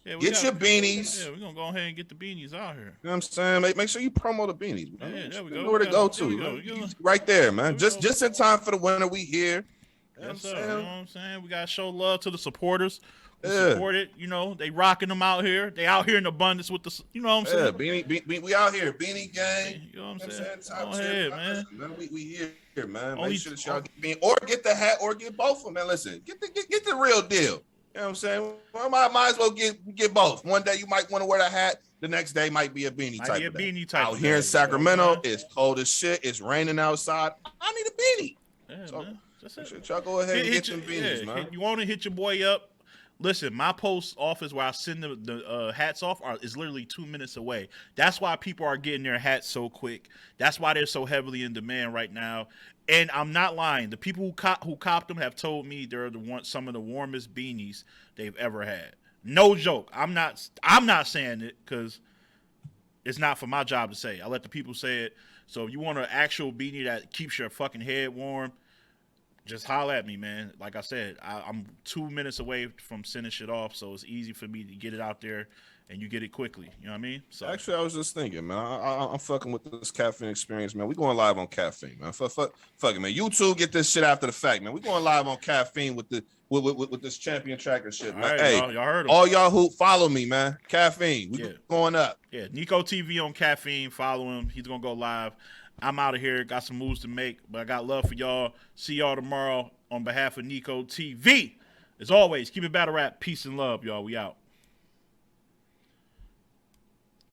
Yeah, get your beanies. Yeah, we're going to go ahead and get the beanies out here. You know what I'm saying? Make sure you promo the beanies. Man. Yeah, there we go. Know where to go to. Right there, man. Just in time for the winter, we here. Yes, sir. You know what I'm saying? We got to show love to the supporters. Support it, they rocking them out here. They out here in abundance with the, you know what I'm saying? Yeah, we out here, beanie gang. You know what I'm saying? Top Go ahead, man. We here, man. Make sure that y'all get beanie, or get the hat, or get both of them. Man, listen, get the real deal. You know what I'm saying? Well, might as well get both. One day you might want to wear the hat. The next day might be a beanie type. Out here in Sacramento, it's cold as shit. It's raining outside. I need a beanie. Yeah, so man. That's it. Make sure y'all go ahead and get some beanies, man. You want to hit your boy up? Listen, my post office where I send the hats off is literally 2 minutes away. That's why people are getting their hats so quick. That's why they're so heavily in demand right now. And I'm not lying. The people who copped them have told me they're some of the warmest beanies they've ever had. No joke. I'm not saying it because it's not for my job to say. I let the people say it. So if you want an actual beanie that keeps your fucking head warm, just holler at me, man. Like I said, I'm 2 minutes away from sending shit off, so it's easy for me to get it out there, and you get it quickly. You know what I mean? So actually, I was just thinking, man. I'm fucking with this caffeine experience, man. We going live on caffeine, man. Fuck it, man. YouTube get this shit after the fact, man. We going live on caffeine with this champion tracker shit, man. All right, hey, y'all heard him. All y'all who follow me, man. Caffeine, we going up. Yeah, Nico TV on caffeine. Follow him. He's gonna go live. I'm out of here. Got some moves to make, but I got love for y'all. See y'all tomorrow on behalf of Nico TV. As always, keep it battle rap. Peace and love, y'all. We out.